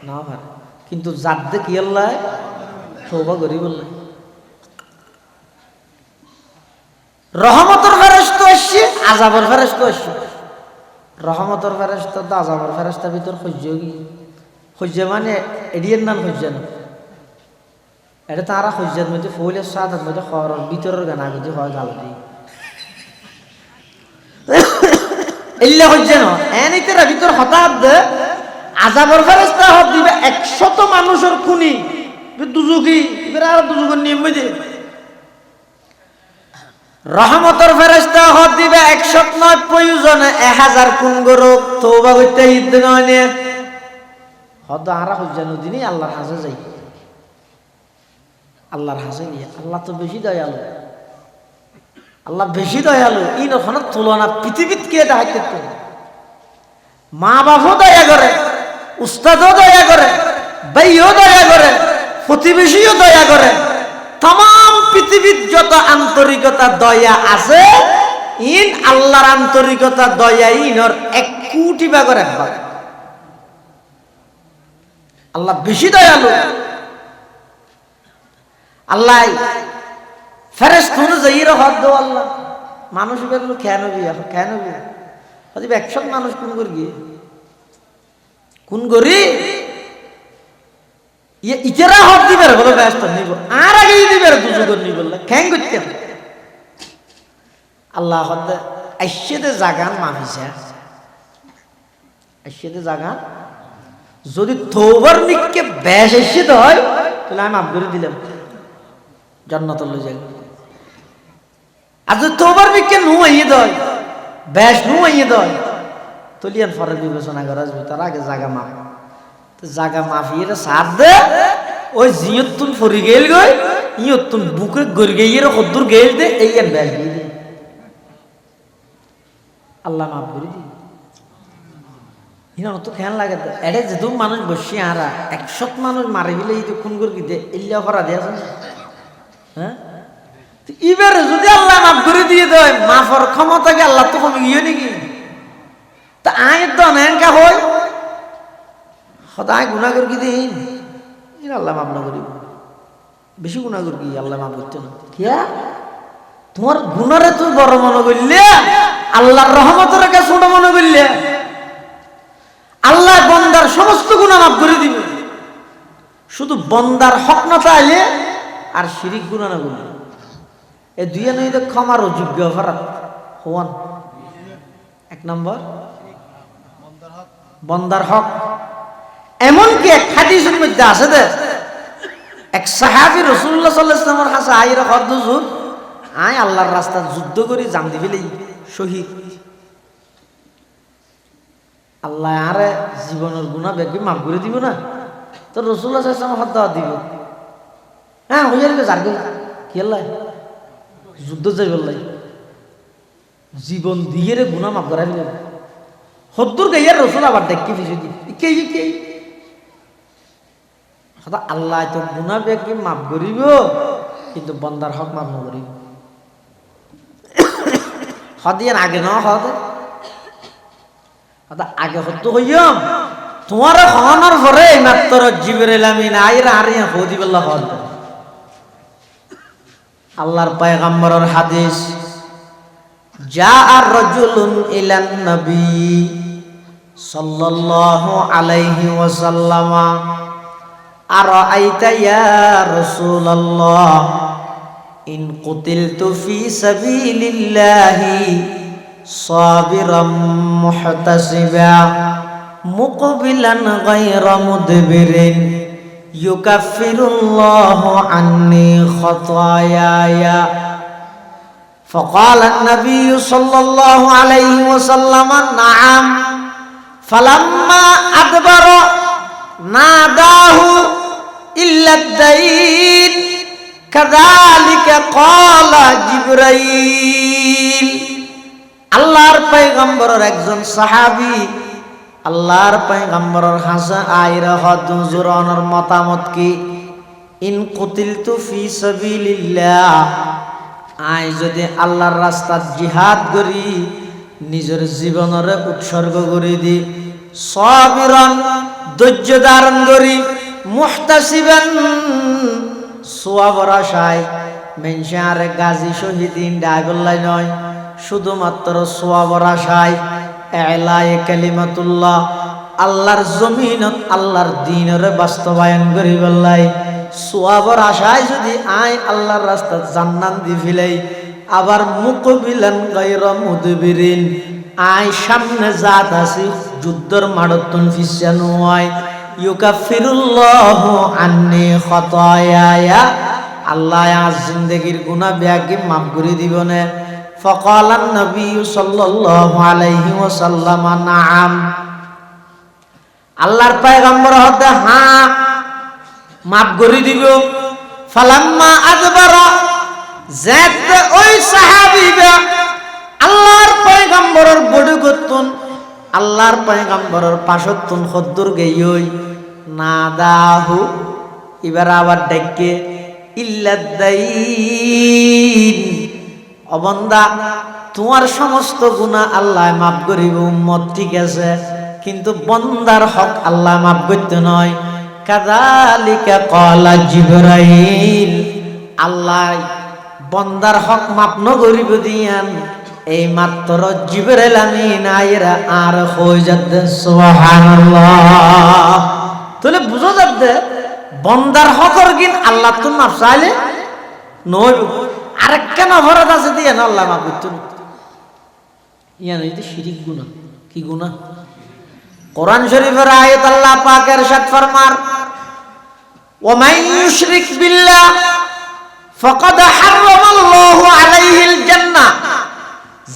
Speaker 2: না ভার কিন্তু জাত দে কি আল্লাহ তৌবা করি বললে রহমতের ফেরেশতা আসছে আযাবের ফেরেশতা আসছে রহমতের ফেরেশতা তো আযাবের ফেরেশতার ভিতর সহ্য মানে এডিয়ার নাম সহ্য না এটা তারা সহ্যের মধ্যে ফুলের সাদার মধ্যে খরর ভিতরের গানা যদি হয় গাল দিই এল্লা সহ্য না এনিতে ভিতর হঠাৎ আযাবের ফেরেশতা হত দিবে 100 মানুষের খুনি দুজুকি এবার আর দুজুকের নিয়ম মধ্যে রহমতের ফেরেশতা হত দিবে 100 নয় প্রয়োজনে 1000 খুন গরো তওবা করতে ঈদ নয় হদ আরা সহ্য নদিনী আল্লাহর হাজে যাই আল্লাহর হাসে নিয়ে আল্লাহ তো বেশি দয়ালু আল্লাহ বেশি দয়ালু ই নখন তুলনা পৃথিবীত কে এটা হাইতে মা বাপও দয়া করে উস্তাদও দয়া করে ভাইও দয়া করে প্রতিবেশীও দয়া করে তাম পৃথিবীর যত আন্তরিকতা দয়া আছে ইন আল্লাহর আন্তরিকতা দয়া ইনর 1 কোটি ভাগের 1 ভাগ আল্লাহ বেশি দয়ালু আল্লাহ ফেরেশতা অনুযায়ী রহমত দাও আল্লাহ মানুষ বেরলো কেন হদি 100 মানুষ কোন করি ইচারা হত দিবে বলে ব্যস্ত নিব আর আগে দিবে দুজুগর নিব কেন করতে আল্লাহ হদ আইসেদে জাগান মাফিসা আইসেদে জাগান যদি তওবার নিকে বেশ এসে হয় তাহলে আমি মাফ করে দিলাম জান্নাতে লই যাই আর যদি তওবার নিকে নুইয়ে দেয় বেশ নুইয়ে দেয় তলিয়ান ফরে বিবেচনা করা যাবে তার আগে জাগা মাফ তো জাগা মাফিয়ে সাথ দে ওই জিয়তুন ফরি গেল গই ইয়তুন বুকে গড় গইয়ের কদ্দুর গেল দে এইয়ান বেশ দিয়ে দে আল্লাহ মাফ করে দি ইনা তো খেয়াল লাগে এড়ে যেহেতু মানুষ বসি আরা 100 মানুষ মারি ফেলে এই খুন করে দে ইল্লা করা দেয়া হ্যাঁ তো এবারে যদি আল্লাহ মাফ করে দিয়ে দেয় মাফর ক্ষমতা কি আল্লাহ তো কমে গিয়ে নাকি তা আয় তো নেনকা হয় সদায় গুনাহ করে কি দিন আল্লাহ মাফ না করিব বেশি গুনাহ করে কি আল্লাহ মাফ করতে না কিয়া তোমার গুনারে তুই বড় মনে করলে আল্লাহর রহমতের কাছে ছোট মনে করলে আল্লাহ বান্দার সমস্ত গুনাহ মাফ করে দিবে শুধু বান্দার হক না চাইলে আর শিরিক গুনাহ না করলে এই দুইয়ে নইতে ক্ষমার যোগ্য অপরাধ হওয়ান 1 নম্বর বান্দার হক এমনকি এক হাদিসের মধ্যে আছে যে এক সাহাবী রাসূলুল্লাহ সাল্লাল্লাহু আলাইহি ওয়াসাল্লামের কাছে আইরা কত যুদ্ধ আয় আল্লাহর রাস্তায় যুদ্ধ করে জান দিবেলেই শহীদ আল্লাহ আরে জীবনের গুনাহ বেশি মাফ করে দিব না তো রাসূলুল্লাহ সাল্লাল্লাহু আলাইহি ওয়াসাল্লাম হাত দিব হ্যাঁ হইয়ার কে জারগে কি আল্লাহ যুদ্ধ যাই বললাই জীবন দিয়ে রে গুনাহ মাফ করাই দিলেন হদ্দুর গাইয়ার রাসূল আবার দেখি কিছু দি কে হদা আল্লাহ তো গুনাহ বেশি মাফ করিব কিন্তু বান্দার হক মাফ না করিব হদিয়ান আগে না হদা আগে হতো হইয়াম তোমার হওয়ানোর পরে মাত্র জিবরিল আমিন আইরা আরিয়া হদি বল্লাহ হদ আল্লাহর পয়গম্বরের হাদিস জাআ রাজুলুন ইলান নবী সাল্লাল্লাহু আলাইহি ওয়াসাল্লাম আরাআইতা ইয়া রাসূলুল্লাহ ইন কুতিলতু ফি সাবিলিল্লাহি সাবিরাম মুহতাসিবা মুকবিলান গায়রা মুদবিরিন ইউকাফিরুল্লাহু আন্নি খাতায়ায়া فقال النبي صلى الله عليه وسلم نعم فلما أدبر ناداه إلا الدين كذلك قال جبريل আল্লাহর পয়গম্বরের একজন সাহাবী আল্লাহর পয়গম্বরের কাছে আইরা হুজুরের মতামত কি ইন কুতিলতু ফি সাবিলিল্লাহ আই যদি আল্লাহর রাস্তাত জিহাদ করি নিজের জীবনের উৎসর্গ করে দি সাবিরান ধৈর্য ধারণ করি মুহতাসিবান সওয়াবের আশায় মেনশারে গাজী শহীদিন ডাইবল্লাই নয় শুধুমাত্র সওয়াবের আশায় ইলায়ে কালিমাতুল্লাহ আল্লাহর জমিনত আল্লাহর দ্বীনের বাস্তবায়ন করি বললাই সওয়াবের আশায় যদি আই আল্লাহর রাস্তায় জান্নাত দি ফিলাই আবার মুকবিলান গায়রা মুদবিরিন আই সামনে জাত আছি যুদ্ধের মাঠতন ফিসানো হয় ইউকাফিরুল্লাহু আন্নি খাতায়ায়া আল্লাহ আজ জিন্দেগীর গুনাহ ব্যাগি মাফ করে দিবনে ফাকালান নবী সাল্লাল্লাহু আলাইহি ওয়াসাল্লাম নাআম আল্লাহর পয়গম্বর হতে হ্যাঁ মাফ করে দিব ফালাম্মা আদবারা যাত ওই সাহাবীরা আল্লাহর পয়গম্বরের বডি করতুন আল্লাহর পয়গম্বরের পাশতুন খদ্দুর গেই নাদাহু এবার আবার ডাকে ইল্লাদাইন ও বান্দা তোমার সমস্ত গুনাহ আল্লাহ মাফ করিব উম্মত ঠিক আছে কিন্তু বান্দার হক আল্লাহ মাফ করতে নয় কাযালিকা ক্বালা জিবরাইল আল্লাহ বান্দার হক মাফ ন করিব দিয়ান এই মাত্র জিবরাইল আমিন আইরা আর হই যাতে সুবহানাল্লাহ তাহলে বুঝো যাতে বান্দার হকর কিন আল্লাহ তো মাফ চাইলে নয় আরেকটা অপরাধ আছে দিয়ান আল্লাহ মাফ করতে ইয়ান এই যে শিরিক গুনাহ কি গুনাহ কোরআন শরীফের আয়াত আল্লাহ পাক ইরশাদ ফরমান ওয়া মান ইউশরিক বিল্লাহ ফাকাদ হারামাল্লাহু আলাইহিল জান্নাহ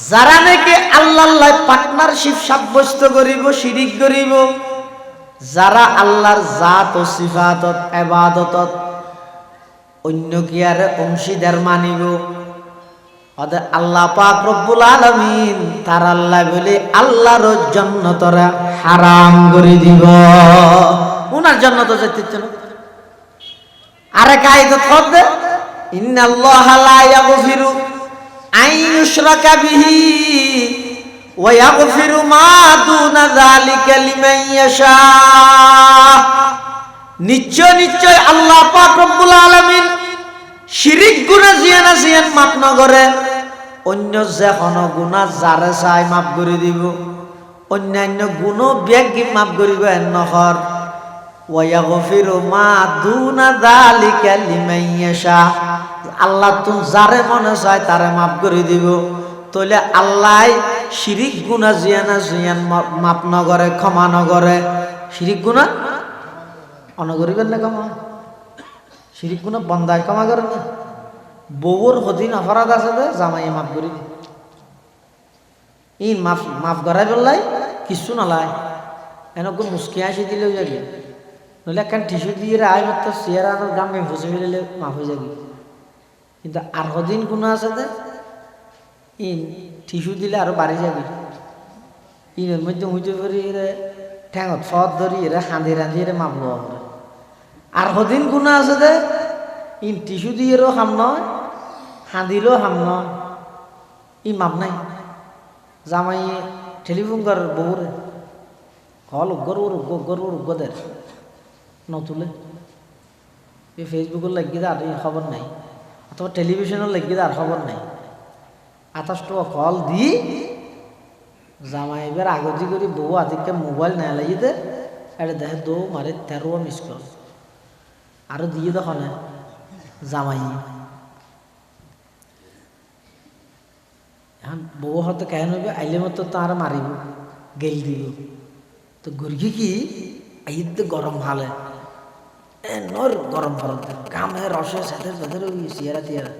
Speaker 2: যারা নাকি আল্লাহর পার্টনারশিপ সাব্যস্ত করিব শিরিক করিব যারা আল্লাহর জাত ও সিফাতত ইবাদতত অন্য কি আর অংশীদার মানিব ওদের আল্লাহ পাক রব্বুল আলামিন তার আল্লাহ বলে আল্লাহর জান্নাতরা হারাম করে দিব উনার জান্নাত যেতে না আরে কায়দত করবে ইন্নাল্লাহা লা ইয়াগফিরু আন ইউশরাকা বিহি ওয়া ইয়াগফিরু মা দুনা যালিকা লিমান ইয়াশা নিশ্চয় আল্লাহ পাক রব্বুল আলামিন শিরিক গুনাহ জিয়ানা জিয়ান মাফ না করে অন্য যে কোনো গুনাহ যারে চাই মাফ করে দিব অন্যান্য গুনাহ ব্যাগি মাফ করিব নহর ওয়া ইয়াগফিরু মা দুনা যালিকা লিমান ইয়াশা আল্লাহ তুম যারে মনে চায় তারে মাফ করে দিব তাহলে আল্লাহ শিরিক গুনাহ জিয়ানা জিয়ান মাফ না করে ক্ষমা না করে শিরিক গুনাহ অনগরিবেন না ক্ষমা শিরিক গুনাহ বান্দায় ক্ষমা করে না বউর হদিন অপরাধ আছে দে জামাই মাফ করি ই মাফ করাই বললাই কিছু নালাই এনেক মুস্কি আসি দিলেও যাবি নইলে একখান টিস্যু দিয়ে আয় মাত্র চেয়ার আনার গামে ফুসে ফেলিলে মাফ হয়ে যাবি কিন্তু আর হদিন গুনাহ আছে দে ই টিস্যু দিলে আরো বাড়ি যাবি ইনের মধ্যে হইতে পারি রে ঠ্যাঙত ফত ধরি এরা হাঁদি রাঁধি রে মাফ লওয়া করে আর হদিন গুনাহ আছে দে ই টিস্যু দিয়েও হাম নয় হাঁদিলেও হাম নয় ই মাপ নাই জামাই টেলিফোন কর বউরে হল গরুর উগ্গদের নতুলে এই ফেসবুকের লাগিয়ে আর খবর নাই অথবা টেলিভিশনের লাগিয়ে আর খবর নাই 28 টাকা কল দি জামাইবের আগতি করে বউ আদিকে মোবাইল না লাগিয়ে এটা দেখে দৌ মারে 13 মিস কল আরো দিয়ে দেখো না জামাই বউ হয়তো কেন হবে আইলে মতো তার মারিব গেল দিব তো গুরগি কি আইতে গরম ভালে নর গরম ফরম গামে রসে সাথে সাথে সিয়ারা তিয়ারা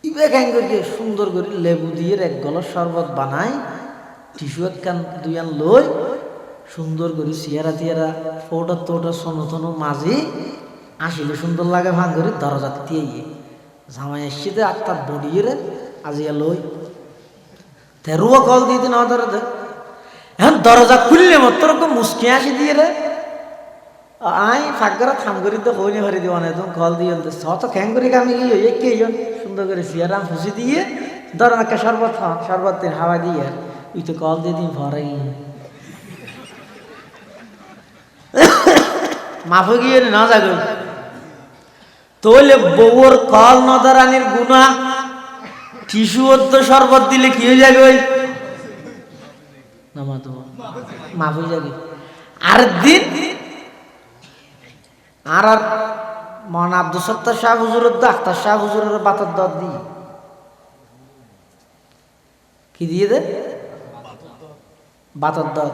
Speaker 2: ইবে কেন করি সুন্দর করে লেবু দিয়ে এক গলার শরবত বানাই টিস্যু কান দুইয়ান লই সুন্দর করে সিয়ারা তিয়ারা ফোটা তোটা সোনো থনো মাঝি আসিলে সুন্দর লাগে ভাঙ করে দরজা দিয়ে জামাই এসছে আটটা বডিয়ে রে আজিয়া লই তেরুয়া কল দিয়ে না দরজা এখন দরজা খুললে মাত্র মুসকে আসি দিয়ে রে আই ফাঁকরা থাম করি তো হইনি হরি দিব না তুমি কল দিয়ে শত খ্যাং করি আমি কি হই কে সুন্দর করে সিয়ারাম ফুসি দিয়ে দরজা শরবত শরবত হাওয়া দিয়ে ওই তো কল দিয়ে দিন ভরে মাফে গিয়ে না যাগো তোলে বউর কল নদারানির গুণা টিস্যু অদ্য শরবত দিলে কি হয়ে যাবে ওই নামা তো মাফ হয়ে যাবে আর দিন আর মন আব্দুল সত্তার শাহ হুজুরের আখতার শাহ হুজুরের বাতার দর দি কি দিয়ে দে বাতার দর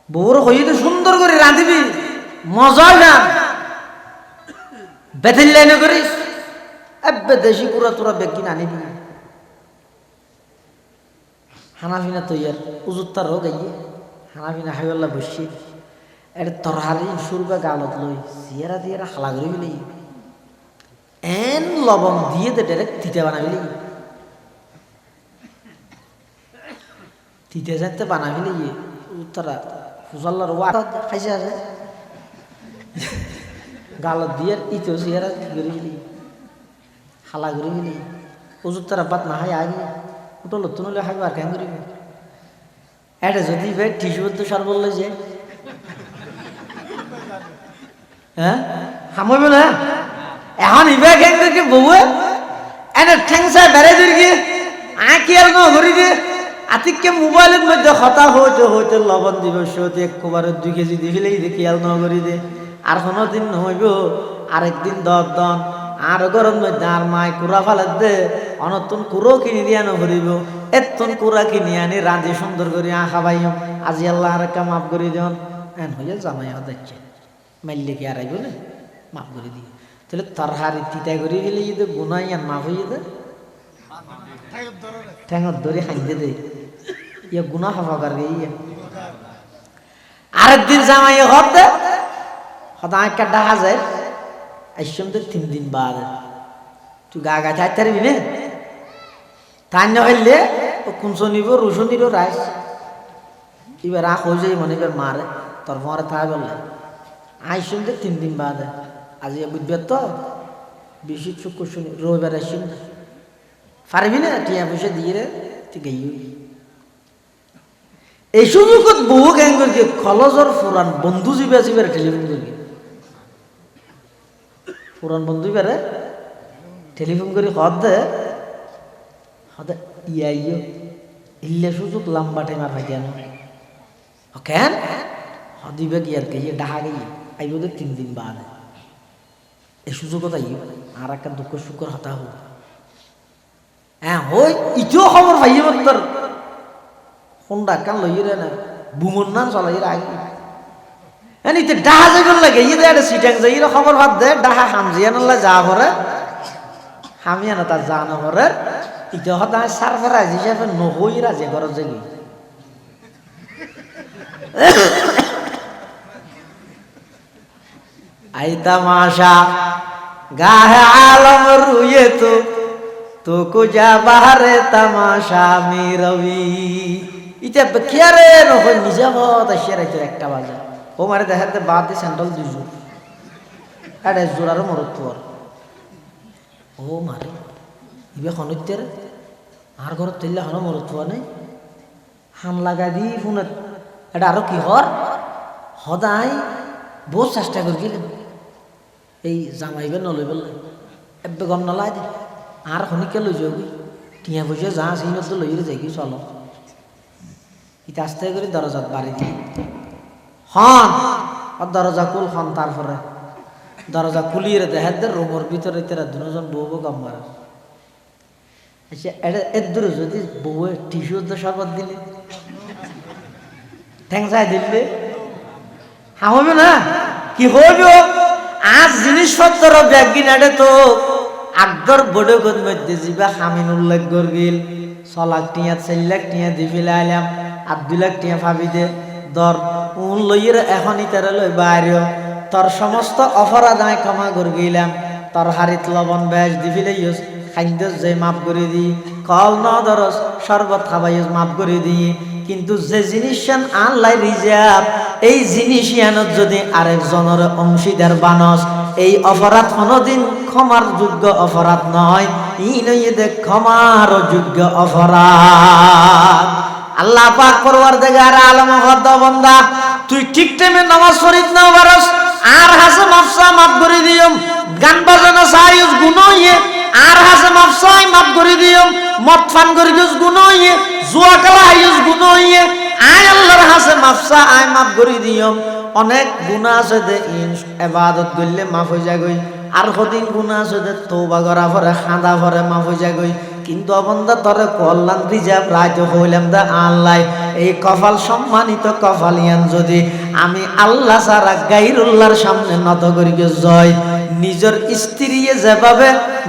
Speaker 2: বউর হয়ে তো সুন্দর করে রাঁধিবি মজা না বেথিল লাইনে করিস এবে দেশি পুরা তোরা বেকিন আনিবি হানাফিনা তৈয়ার উজুর তার হোক আইয়ে হানাফিনা হাইওয়াল্লা বসছি এটা তরহারি সুরবা গালত লই সিয়ারা দিয়ে হালা করে ফেলি এন লবণ দিয়ে দে ডাইরেক্ট তিতে বানাবি তিতে যাতে বানাবি তারা ফুসাল্লার ওয়া খাইছে আছে গালত দিয়ে ইতো সিয়ারা করে ফেলি হালা করে ফেলি উজুর তারা বাত না হাই আগে ওটা লতুন হলে হাইব আর কেন করিব এটা যদি ভাই টিস্যু তো সার বললে যে হ্যাঁ হামইব না এখন ইবে কেন করি বউয়ে এনে ঠেংসা বেড়ে দিকে কি আর ঘুরি দিয়ে আতিককে মোবাইলের মধ্যে হতা হইতে হইতে লবণ দিব সে একবারে 2 কেজি দিলেই দেখি আর নগরি দে আর কোনো দিন হইব আরেকদিন 10 দন আর গরম মধ্যে আর মায় কুড়া ফালে দে অনতুন কুড়ো কিনে দিয়ে নগরিব এতন কুড়া কিনে আনি রাঁধি সুন্দর করে খাবাইম আজি আল্লাহ আর একটা মাফ করে দিন এন হইয়া জামাই দেখছে মাইলে কি আর আইব না মাফ করে দিয়ে তাহলে তরহারি তিতা করে গেলে যদি গুনাই আর মাফ হয়ে দে ঠ্যাঙত ধরে খাইতে দে ইয়া গুনা হাফা কর গে ইয়া আরেকদিন জামাই ঘর দে হতা একটা ডাকা যায় আইসম তো 3 দিন বাদ তুই গা গা চাইতে পারবি না তাই না হইলে ও কুঞ্চ নিব রসুন নিব রাইস এবার রাখ হয়ে যাই মনে এবার মারে তোর মরে তাই বললে আইসম তো 3 দিন বাদ আজ বুঝবার তো বেশি শুক্র শনি রবিবার আইসম পারবি না টিয়া পয়সা দিয়ে রে তুই গাই এই সুযোগত বহু গ্যাং করি খলজর ফুরান বন্ধু জিবে জিবে টেলিফোন করি পুরান বন্ধু বেড়ে টেলিফোন করে হদ দে হদে ইয়ে ইল্লে সুযোগ লম্বা টাইম আর ভাইয়া কেন হদিবে কি আর কে ডাহা গিয়ে আইব দে 3 দিন বাদ এই সুযোগত আইব আর একটা দুঃখ সুখর হতা হোক হ্যাঁ হই ইটিও খবর ভাইয়ে তোর কোনটা কান লইয়ে রে না বুমন নাম চলাই আগে এনিতে ডাহা যাইবার লাগে ইয়ে দে সিটাং যাই খবর ভাত দে ডাহা হামজিয়ান যা ভরে হামিয়ান তার যা না ভরে ইতে হতা সারফারাইজ হিসাবে নহই রাজে ঘর যাই আই তামাশা গাহে আলম রুয়ে তো কুজা বাহারে তামাশা মি রবি ইতে বেকিয়ারে নহই নিজে মত আসিয়া একটা বাজে ও মারে দেখাতে বাদ দিয়ে স্যান্ডেল 2 জোর এটা জোরারও মরত ও মারে ইবে খনিত্যের আর ঘর তেলে হন মরত নেই হান লাগাই দি ফোনে এটা আরো কি হর সদায় বহুত চেষ্টা করে গেলেন এই জামাইবে নলইবে এবে গম নলাই দে আর খনিকে লই যাবি টিয়া পয়সা যা সেই তো লইরে যাই কি চলো ইটা আস্তে করে দরজাত বাড়ি দিই হন আর দরজা খুল হন তারপরে দরজা খুলিয়ে দেখে রুমের ভিতরে তেরা দুজন বউ কাম মারা আচ্ছা এর দূরে যদি বউয়ের টিস্যু শরবত দিলে ঠ্যাংসাই দিলে হবে না কি হইব আজ জিনিসপত্র ব্যাগ কিনাটে তো আগদর বড় গদ মধ্যে যাবা হামিন উল্লেখ করগিল 6 লাখ টিয়া 4 লাখ টিয়া দি ফেলাইলাম আর 2 লাখ টিয়া ভাবি দে দর উন লইয়ের এখনই তারা লই বাইরে তোর সমস্ত অপরাধ আমি ক্ষমা করে গেলাম তোর হারিত লবণ বেশ দি ফেলাইস খাদ্য যে মাফ করে দি কল ন দরস শরবত খাবাইস মাফ করে দি কিন্তু যে জিনিস আনলাই রিজার্ভ এই জিনিস ইয়ানত যদি আরেকজনের অংশীদার বানস এই অপরাধ কোনদিন ক্ষমার যোগ্য অপরাধ নয় ই নয় দেখ ক্ষমার যোগ্য অপরাধ আল্লাহ পাক পরওয়ারদিগার আলম হদ বান্দা তুই ঠিক টাইমে নামাজ পড়িস না পারস আর হাসে মাফসা মাফ করে দিও গান বাজানো সাইজ গুনাহে আর হাসে মাফসাই মাফ করে দিও মদ পান করে দিস গুনাহে জুয়া খেলা হাইজ গুনাহে আয় আল্লাহর হাসে মাফসা আয় মাফ করে দিও অনেক গুনাহ আছে দে ইবাদত করলে মাফ হয়ে যায় গই আর কদিন গুনাহ আছে দে তওবা করা পরে খাঁদা পরে মাফ হয়ে যায় গই কিন্তু বন্ধা তরে কল্যাণ রিজার্ভ রাইত হইলাম দা আল্লাহ এই কপাল সম্মানিত কপালিয়ান যদি আমি আল্লাহ ছাড়া গায়রুল্লাহর সামনে নত করি জয় নিজের স্ত্রী যেভাবে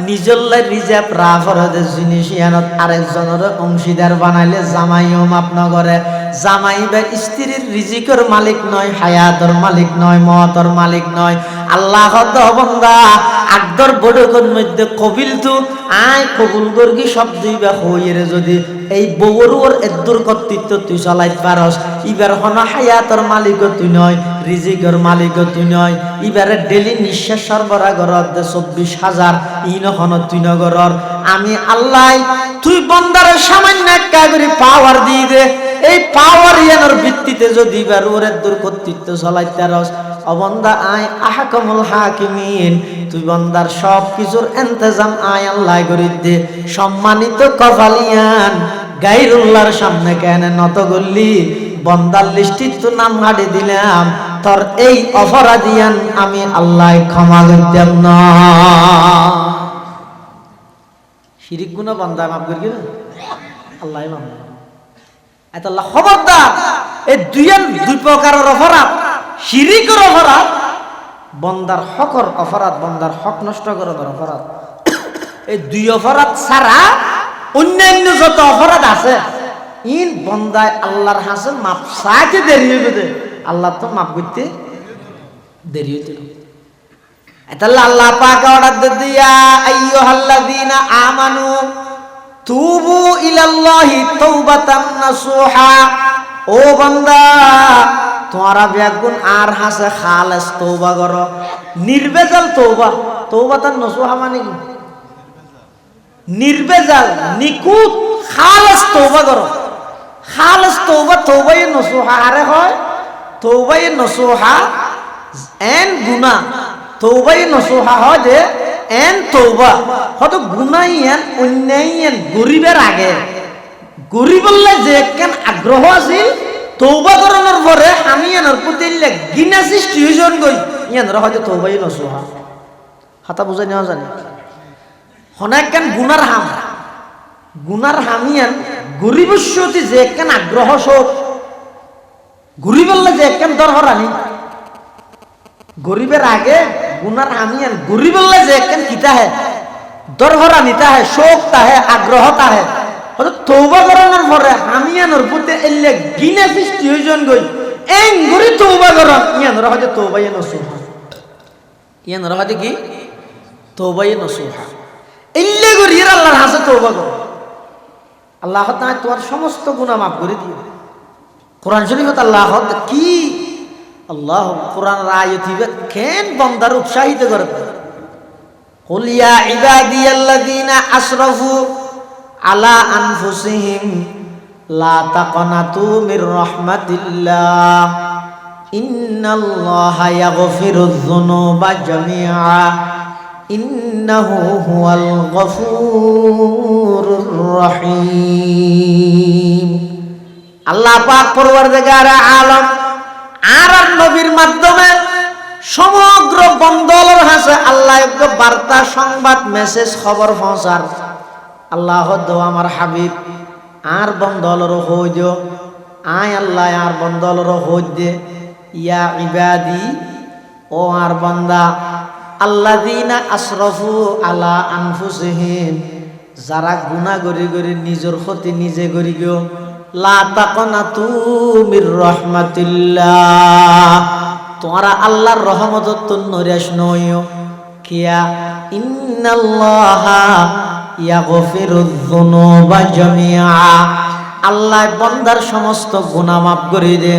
Speaker 2: নিজের রিজার্ভ রাফরদের জিনিস ইয়ানত আরেকজনের অংশীদার বানাইলে জামাইও মাপ ন করে জামাই বা স্ত্রীর রিজিকের মালিক নয় হায়াতর মালিক নয় মওতর মালিক নয় আল্লাহ হদ বন্দা আকদর বড়কর মধ্যে কবিল তু আয় কবুল করগি সব দুইবা হইরে যদি এই বউর এদুর কর্তৃত্ব তুই চালাইতে পারস ইবার হন হায়াতর মালিক তুই নয় রিজিকের মালিক তুই নয় ইবারে ডেলি নিঃশ্বাস সরবরাহ করত 24,000 ইন হন তুই নগরর আমি আল্লাহ তুই বন্দারের সামান্য একটা করে পাওয়ার দিয়ে দে এই পাওয়ার ইয়ানোর ভিত্তিতে যদি ইবার ওর এদুর কর্তৃত্ব চালাইতে পারস অবন্দা আয় আহকামুল হাকিমিন তুই বন্দার সব কিছুর ইন্তজাম আয় আল্লাহ করে দে সম্মানিত কপালিয়ান গায়রুল্লাহর সামনে কেন নত করলি বন্দার লিস্টির তো নাম হাঁটি দিলাম তোর এই অপরাধিয়ান আমি আল্লাহ ক্ষমা করতাম না শিরিক গুনাহ বান্দা মাফ করি না আল্লাহ মাফ এত আল্লাহ খবরদার এই দুই প্রকারের অপরাধ শিরিকের অপরাধ বন্দার হকর অপরাধ বন্দার হক নষ্ট করার অপরাধ এই দুই অপরাধ ছাড়া অন্যান্য যত অপরাধ আছে ইন বন্দায় আল্লাহর হাসে মাপ চাইতে দেরি হইবে দে আল্লাহ তো মাপ করতে দেরি হইতে এতাল্লা আল্লাহ পাক অর্ডার দিয়া আইয়ুহাল্লাযীনা আমানু তুবু ইলাল্লাহি তাওবাতান নাসুহা ও বান্দা তোমরা বেগুন আর হাসে খালেস তওবা করো নির্বেজাল তওবা তাওবাতান নাসুহা মানে কি নির্বেজাল নিকুত খালেস তওবা করো খালেস তওবা তওবাই নাসুহা আরে হয় তওবাই নাসুহা এন গুনাহ তওবাই নাসুহা হয় যে এন তওবা হয়তো গুনাইয়ান অন্যায়ন গরিবের আগে গরিবল্লে যে কেন আগ্রহ আছিল তওবা করানোর পরে আমি এনার প্রতি গিনা সৃষ্টি হইজন গই ইয়ানরা হয়তো তওবাই নাসুহা হাতা বুঝাই নেওয়া জানি হনাক কেন গুনার হামিয়ান গরিবস্যতি যে কেন আগ্রহ শোক গরিবল্লে যে কেন দরহর আনি গরিবের আগে গুনার হামিয়ান গরিবল্লে যে কেন কিতা হে দরহর আনিতা হে শোকটা হে আগ্রহটা হে হয়তো তওবা করানোর পরে হামিয়ানোর প্রতি এলে গিনা সৃষ্টি হইজন গই এন গরি তওবা করন ইয়ানরা হয়তো তওবাই নাসুহা ইয়ানরা হয়তো কি তওবাই নাসুহা এলে গরি আল্লাহর হাসে তওবা কর আল্লাহ তাআলা তোমার সমস্ত গুনাহ মাফ করে দিও কোরআন শরীফত আল্লাহ কি আল্লাহ কোরআনের আয়াত কেন বান্দার উৎসাহিত করে কুল ইয়া ইবাদিয়াল্লাযীনা আসরাফু আলা আনফুসিহিম লা তাকনাতু মির রাহমাতিল্লাহ ইন্নাল্লাহা ইয়াগফিরুয যুনুবা জামিআ ইন্নাহু হুয়াল গফুরুর রহিম। আল্লাহ পাক পরওয়ারদিগার আলম আর নবীর মাধ্যমে সমগ্র বন্দরের হাসে আল্লাহ একটু বার্তা সংবাদ মেসেজ খবর পৌঁছার। আল্লাহ দো আমার হাবিব আর বন্দরের হই দিও, আয় আল্লাহ আর বন্দরের হই দে, ইয়া ইবাদি ও আর বান্দা, আল্লাযীনা আসরাফু আলা আনফুসিহিম, যারা গুনাহ করি করি নিজের ক্ষতি নিজে করি গো, লা তাকনাতু মির রাহমাতিল্লাহ, তোমরা আল্লাহর রহমতত তো নৈরাশ নইও। কিয়া ইন্নাল্লাহা ইয়াগফিরুয যুনুবা জামিআ, আল্লাহ বান্দার সমস্ত গুনাহ মাফ করে দে।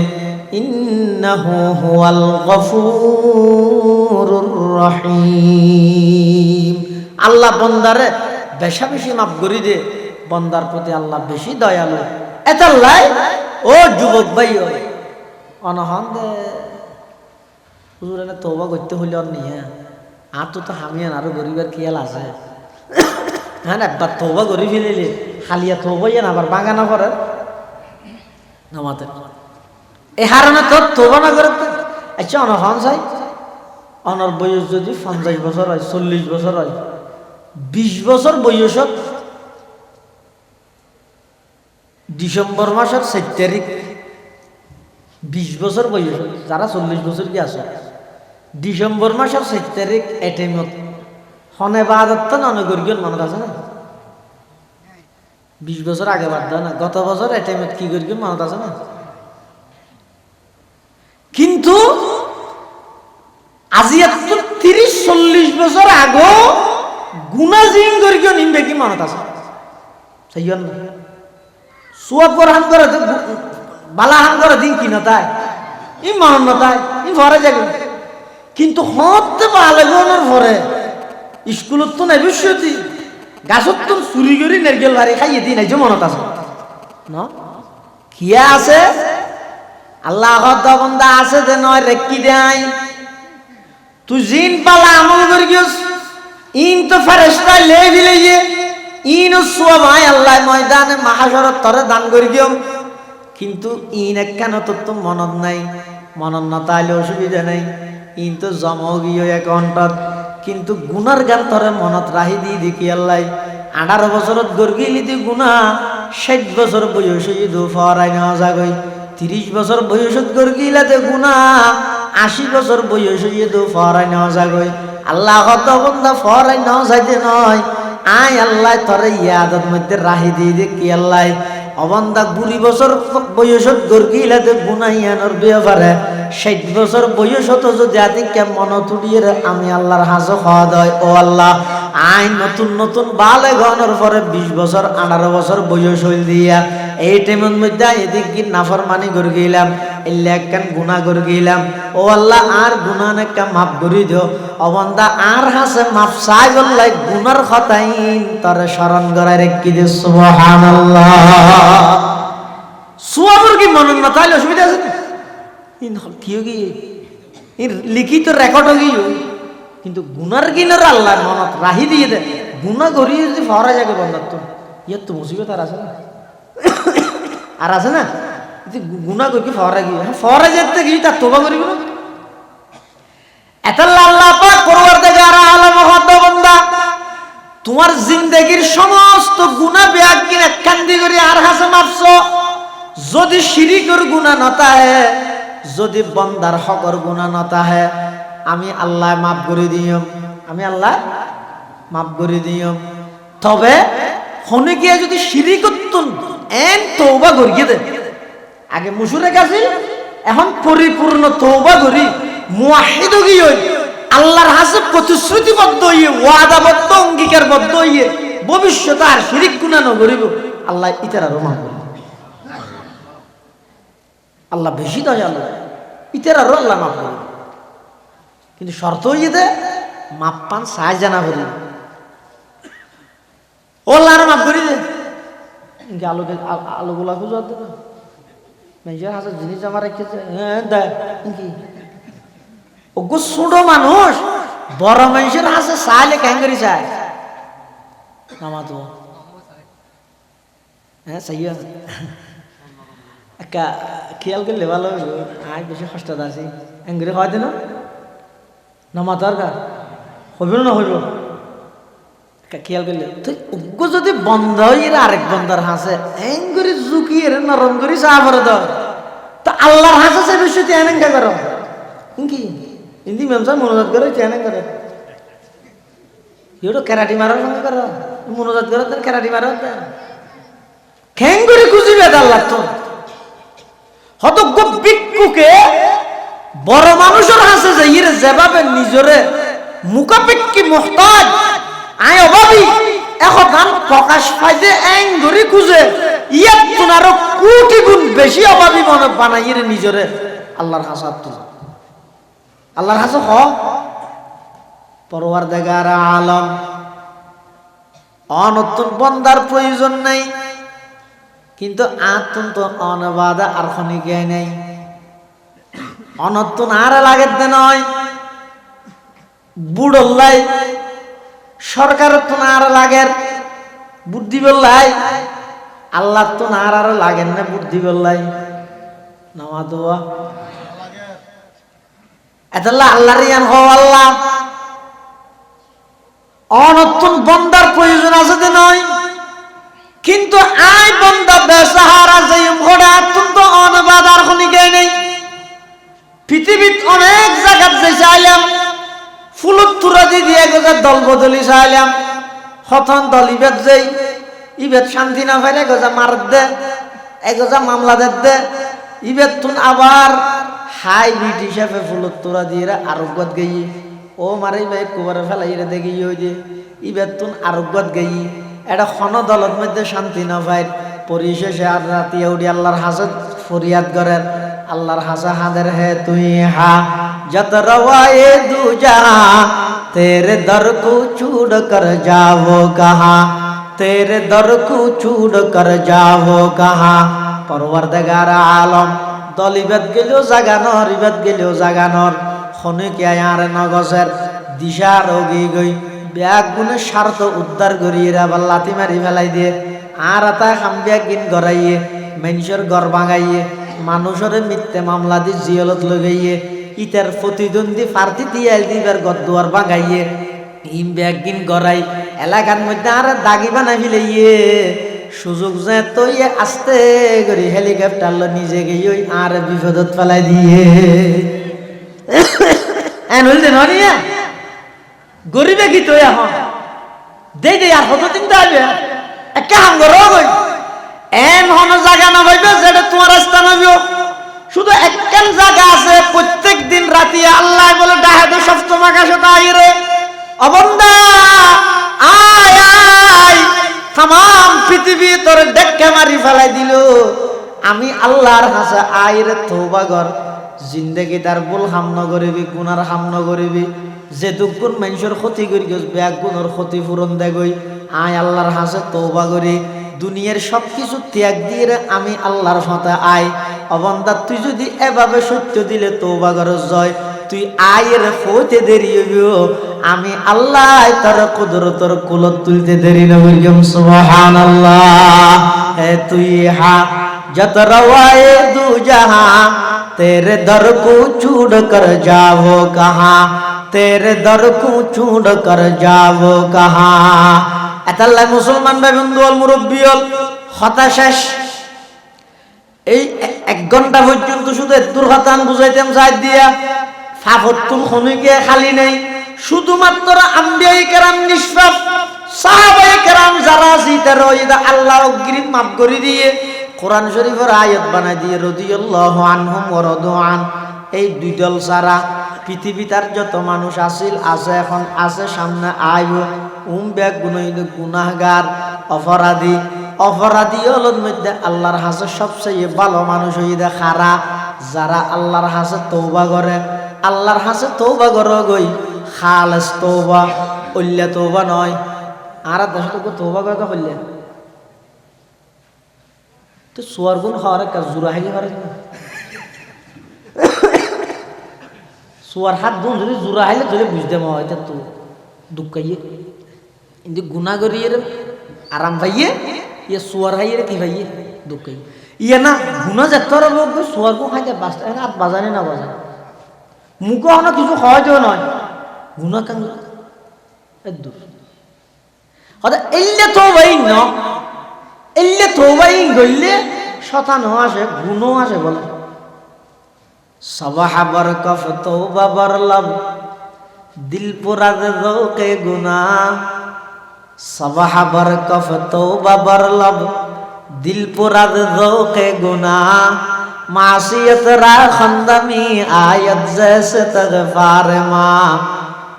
Speaker 2: ইন্নাহু হুয়াল গফুরুর রহিম, আল্লাহ বান্দারে বেশা বেশি মাফ করে দে, বান্দার প্রতি আল্লাহ বেশি দয়ালু। এতাল্লাই ও যুবক ভাই অনহন দে হুজুর এনে তওবা করতে হইল নিয়ে আর তো হামিয়ান আরো গরিবের খেয়াল আছে। হ্যাঁ একবার তওবা করি ফেলিলে খালিয়া তওবাই না আবার বাগানা করে নামাতে এই হারণে তোর তওবা না করে। আচ্ছা অনহন চাই অনর বয়স যদি 50 বছর হয়, 40 বছর হয়, 20 বছর বয়সত ডিসেম্বর মাসের 7 তারিখ 20 বছর বয়স, যারা 40 বছর কি আছে, ডিসেম্বর মাসের 7 তারিখ এটাইমত হনে বাদত নগরগিয়ন মনে আছে না? 20 বছর আগে বাদ দেয় না, গত বছর এটাইমত কি করি মনে আছে না? কিন্তু আজি 30-40 বছর আগো গুনা জিং করি নিমবে কি মনে আছে? সেই জন্য সুয়াপর হান করে বালা হান করে দিন কি নতায় ই মন নতায় ই ভরে যাবে। কিন্তু হতে ভালো গনের ভরে স্কুলত তো নাই বিশ্বতি গাছত তো চুরি করি নারকেল বাড়ি খাইয়ে দিই নাই যে মনত আছে না? কিয়া আছে আল্লাহ বন্দা আছে যে নয় রেকি দেয় তুই জিন পালা আমল করি গিয়েছ ইন তো ফেরেশতা লে দিলে ইন ভাই আল্লাহ ময়দানে মাহাশরত তরে দান করি গিয়ম। কিন্তু ইন একখান তো মনত নাই, মনত না তাইলে অসুবিধা নাই, ইন তো জমাও গিয়ে একাউন্টত। কিন্তু গুনার গান তরে মনত রাহি দি দেখি আল্লাহ 18 বছরত গর্গিলি দি গুনা 60 বছর বয়স দু ফরাই নেওয়া যাগই, 30 বছর বয়সত গর্গিলাতে গুনা 80 বছর বয়স দু ফরাই নেওয়া যাগই। আল্লাহ কত বন্ধা ফরাই নেওয়া যাইতে নয়, আয় আল্লাহ তরে ইয়াদত মধ্যে রাহি দিয়ে দেখি আল্লাহ অবন্ধা 20 বছর বয়সত গর্গিলাতে গুনাইয়ানোর ব্যাপারে 60 বছর বয়সত যদি আদি কেমন তুড়িয়ে আমি আল্লাহর হাজো খাওয়া দেয়। ও আল্লাহ আই নতুন নতুন বালে গণর পরে 20 বছর 18 বছর বয়স হইল দিয়া এই টাইমের মধ্যে এদিক কি নাফরমানি করে গেলাম, এলে একখান গুণা করে গেলাম। ও আল্লাহ আর গুণা একটা মাফ করে দিও। অবন্ধা আর হাসে মাফ চাই বললাই গুনার খতাইন তরে স্মরণ করায় রেখে দে। সুবহানাল্লাহ। সুয়াবর কি মনন না তাইলে অসুবিধা আছে কি লিখিত রেকর্ড গিয়ে, কিন্তু গুনার কিনার আল্লাহ মনত রাহি দিয়ে দে। গুণা করি যদি ফরা যাবে বন্ধার তো ইয়ার তো মুসিবত আর আছে না, আর আছে না গুণা করি ফরা গিয়ে ফরা যেতে গিয়ে তার তোবা করিব না। এতাল্লাহ আল্লাহ পাক পরওয়ারদিগার আলম হদ বান্দা তোমার জিন্দেগির সমস্ত গুনাহ বেয়াক কিনা কান্দি করে আর হাসে মাপছো। যদি শিরিকের গুনাহ নতা হে, যদি বন্দার হকর গুনাহ নতা হে, আমি আল্লাহ মাফ করে দিও, আমি আল্লাহ মাফ করে দিও। তবে হনে গিয়া যদি শিরিকত এন তওবা করিয়ে দে, আগে মুশরিক আছে এখন পরিপূর্ণ তওবা করি মুওয়াহিদ গিয়ে আল্লাহর হাসে প্রতিশ্রুতিবদ্ধ হইয়ে ওয়াদাবদ্ধ অঙ্গীকারবদ্ধ হইয়ে ভবিষ্যতে আর শিরিক গুনাহ ন করিব, আল্লাহ ইতার আরো মাফ করবে। আল্লাহ বেশি দয়ালু, ইতার আরো আল্লাহ মাফ করবে। কিন্তু শর্ত হইয়ে দে মাপ পান সাহায্য জানা করি ও আল্লাহ আরো মাফ করি দে। আলোকে আলোগুলা খুঁজো দেবে মেজর হাজার জিনিস আমার রেখেছে, হ্যাঁ দেয় কি ওগো ছোট মানুষ বড় মানুষের হাসে চাইলে কেন করি চায় নামাজ হ্যাঁ চাইয়া একটা খেয়াল করলে ভালো হইব আজ বেশি কষ্ট আছি এঙ্গুরি হয় দিন নামাজ দরকার হইব না হইব খেয়াল করলে তুই উগ্র যদি বন্ধ হইলে আরেক বন্ধার হাসে এঙ্গুরি ঝুঁকিয়ে নরম করি চা ভরে দাও তো আল্লাহর হাসে সে বিষয় এনেঙ্গা করো কি হিন্দি মেমসা মনোজাত করে চেনে করে ইউটো ক্যারাটি মারার সঙ্গে করো মনোজাত করে তোর ক্যারাটি মারো খ্যাং করে খুঁজিবে আল্লাহ তো হত বিক্ষুকে বড় মানুষের হাসে যে ইরে যেভাবে নিজরে মুখাপেক্ষি মুহতাজ আয় অভাবী এখন প্রকাশ পাইতে এং ধরে খুঁজে ইয়াত তুনারও কোটি গুণ বেশি অভাবী মনে বানাই রে নিজরে আল্লাহর হাসাত তুলে আল্লাহর হাসে হ পরওয়ারদিগার আলম অনতুন বন্দার প্রয়োজন নাই কিন্তু আত্মন্ত অনবাদা আর খনিকে নাই অনতুন আর লাগে নয় বুড়ল্লাই সরকারের তো আর লাগের বুদ্ধি বললাই আল্লাহ তো আর লাগেন না বুদ্ধি বললাই নামা দোয়া এতাল্লাহ আল্লাহ রিয়ান হও আল্লাহ অনতুন বন্দার প্রয়োজন আছে যে নয় কিন্তু আই বন্দা বেসাহারা যাই ঘোড়া অত্যন্ত অনবাদ আর খনিকে নেই পৃথিবীত অনেক জায়গাত যাই চাইলাম ফুলত তুরা দিয়ে গোজা দল বদলি চাইলাম হতন দল ইবেদ যাই ইবেদ শান্তি না পাইলে গোজা মার দে এগোজা মামলা দে ইবেদ তুন আবার হাই বিট হিসাবে ফুলত তুরা দিয়ে আরোগ্যত গেই ও মারে ভাই কুবারে ফেলাই রে দেখি ওই যে ইবেদ তুন আরোগ্যত গেই এটা খন দলত মধ্যে শান্তি না পাই পরিশেষে আর রাতি উঠি আল্লাহর হাসে ফরিয়াদ করেন আল্লাহর হাসা হাদের হে তুই হা जत रवाए दूजा तेरे दर को छूड़ कर जाओ कहाँ तेरे दर को छूड़ कर जाओ कहाँ परवरदिगार आलम दलिबत गेलो জাগানোর ইবাদ গেলো জাগানোর খনে কে আর নগসের দিশা রোগী গই ব্যাগ গুনে স্বার্থ উদ্ধার করিয়ে আবার লাথি মারি ফেলাই দিয়ে আর আতা খাম্বিয়া গিন গড়াইয়ে মানুষের ঘর ভাঙাইয়ে মানুষের মিথ্যে মামলা দি জিয়লত লগাইয়ে ইতার প্রতিদ্বন্দ্বী প্রার্থী দিয়ে দিবার গদ্দুয়ার বাগাইয়ে ইম ব্যাগিন গড়াই এলাকার মধ্যে আর দাগি বানাই ফেলাইয়ে সুযোগ যে তৈ আস্তে করে হেলিকপ্টার লো নিজে গিয়ে ওই আর বিপদত ফেলাই দিয়ে এন হইল দেন হনিয়া গরিবে কি তৈ এখন দে আর কত দিন যাবে একটা হাম করো কই এন হন জায়গা না হইবে যেটা তোমার রাস্তা নবিও শুধু একখান জায়গা আছে প্রত্যেক দিন রাতে আল্লাহ বলে ডাহাতে সপ্তম আকাশে তাইরে অবন্দা আয় আয় तमाम পৃথিবী তোর ডেক্কা মারি ফেলাই দিল আমি আল্লাহর কাছে আইরে তওবা কর জিন্দেগি তার ভুল হাম ন করিবি গুনার হাম ন করিবি যে দুগুণ মানুষের ক্ষতি করি গেছ ব্যাগ গুণের ক্ষতি পূরণ দেগই আয় আল্লাহর কাছে তওবা করি দুনিয়ার সবকিছু ত্যাগ দিয়ে আমি আল্লাহর সাথে আয় অবন্দা তুই যদি এভাবে সত্য দিলে তওবা করস জয় তুই আয়ের হইতে দেরি হইব আমি আল্লাহ তোর কুদরতর কুলত তুলতে দেরি না হইম সুবহানাল্লাহ হে তুই হা जत रवाए दू जहां तेरे दर को छोड़ कर जाओ कहां तेरे दर को छोड़ कर जाओ कहां এতাল্লাহ মুসলমান ভাই বন্ধু অল মুরব্বী অল হতাশেষ এই 1 ঘন্টা পর্যন্ত শুধু দুর্ঘটনা বুঝাইতাম সাইড দিয়া ফাফতুল খনিকে খালি নেই শুধুমাত্র আম্বিয়াই কেরাম নিষ্পাপ সাহাবায়ে কেরাম যারা জিতে রইদা আল্লাহ অগ্রিম মাফ করে দিয়ে কোরআন শরীফের আয়াত বানাই দিয়ে রাদিয়াল্লাহু আনহুম ওয়া রাদুআন এই দুই দল ছাড়া পৃথিবীতার যত মানুষ আছিল আছে এখন আছে সামনে আইব ব্যাগ গুনাহগার অপরাধী অপরাধী হলোর মধ্যে আল্লাহর হাসে সবচেয়ে ভালো মানুষ হইদা খারা যারা আল্লাহর হাসে তওবা করে আল্লাহর হাসে তওবা করে গই খালেস তওবা উল্লা তওবা নয় আর দেশটুকু তওবা করে হইলে তো সুয়ারগুন হওয়ার কাজ জুরা হাইলে পারে সোয়ার হাত বোন যদি জোড়া হাইলে ধরে বুঝতে মা হয় তো দুঃখাইয়ে কিন্তু গুণা করিয়ে আরাম পাইয়ে ইয়ে সোয়ার হাইয়ে কি পাইয়ে দুঃখাইয়ে ইয়ে না গুণা যেত সোয়ার কো খাই বাঁচতে হাত বাজানে না বাজানে মুখে হনো কিছু সহজও নয় গুণা কাং দূর হয়তো এলে তো ভাই ন এলে তো ভাই গইলে শতানো আসে গুণও আসে বলে সবাহ বরকফ তওবা বরলব দিল পুরা দৌকে গুনা সবাহ বরকফ তওবা বরলব দিল পুরা দৌকে গুনা मासियत रा खंदमी आयत जैसे तगफार माँ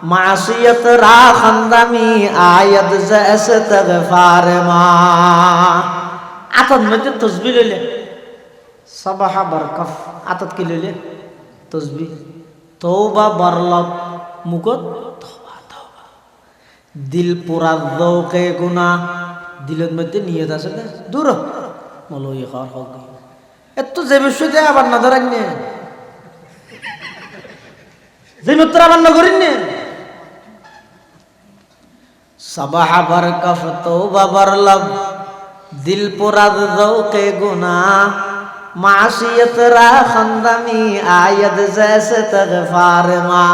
Speaker 2: मासियत रा खंदमी आयत जैसे तगफार माँ आतत में तो तस्बीह ले सबाह बरकफ आतत के ले तस्बीह तौबा बरलब मुकत तौबा तौबा दिल पूरा दौके गुना दिलत में तो नियत আছে दूर মলো ये खार हो गई এত যে বিষয়তে আবার না ধরেন নে যে মিত্র আবার না করেন নে সবাহ বরকফ তওবা বরলব দিল পুরাদ দৌকে গুনা মাসিয়ত রা খন্দমি আয়াত জैसे तगफार मा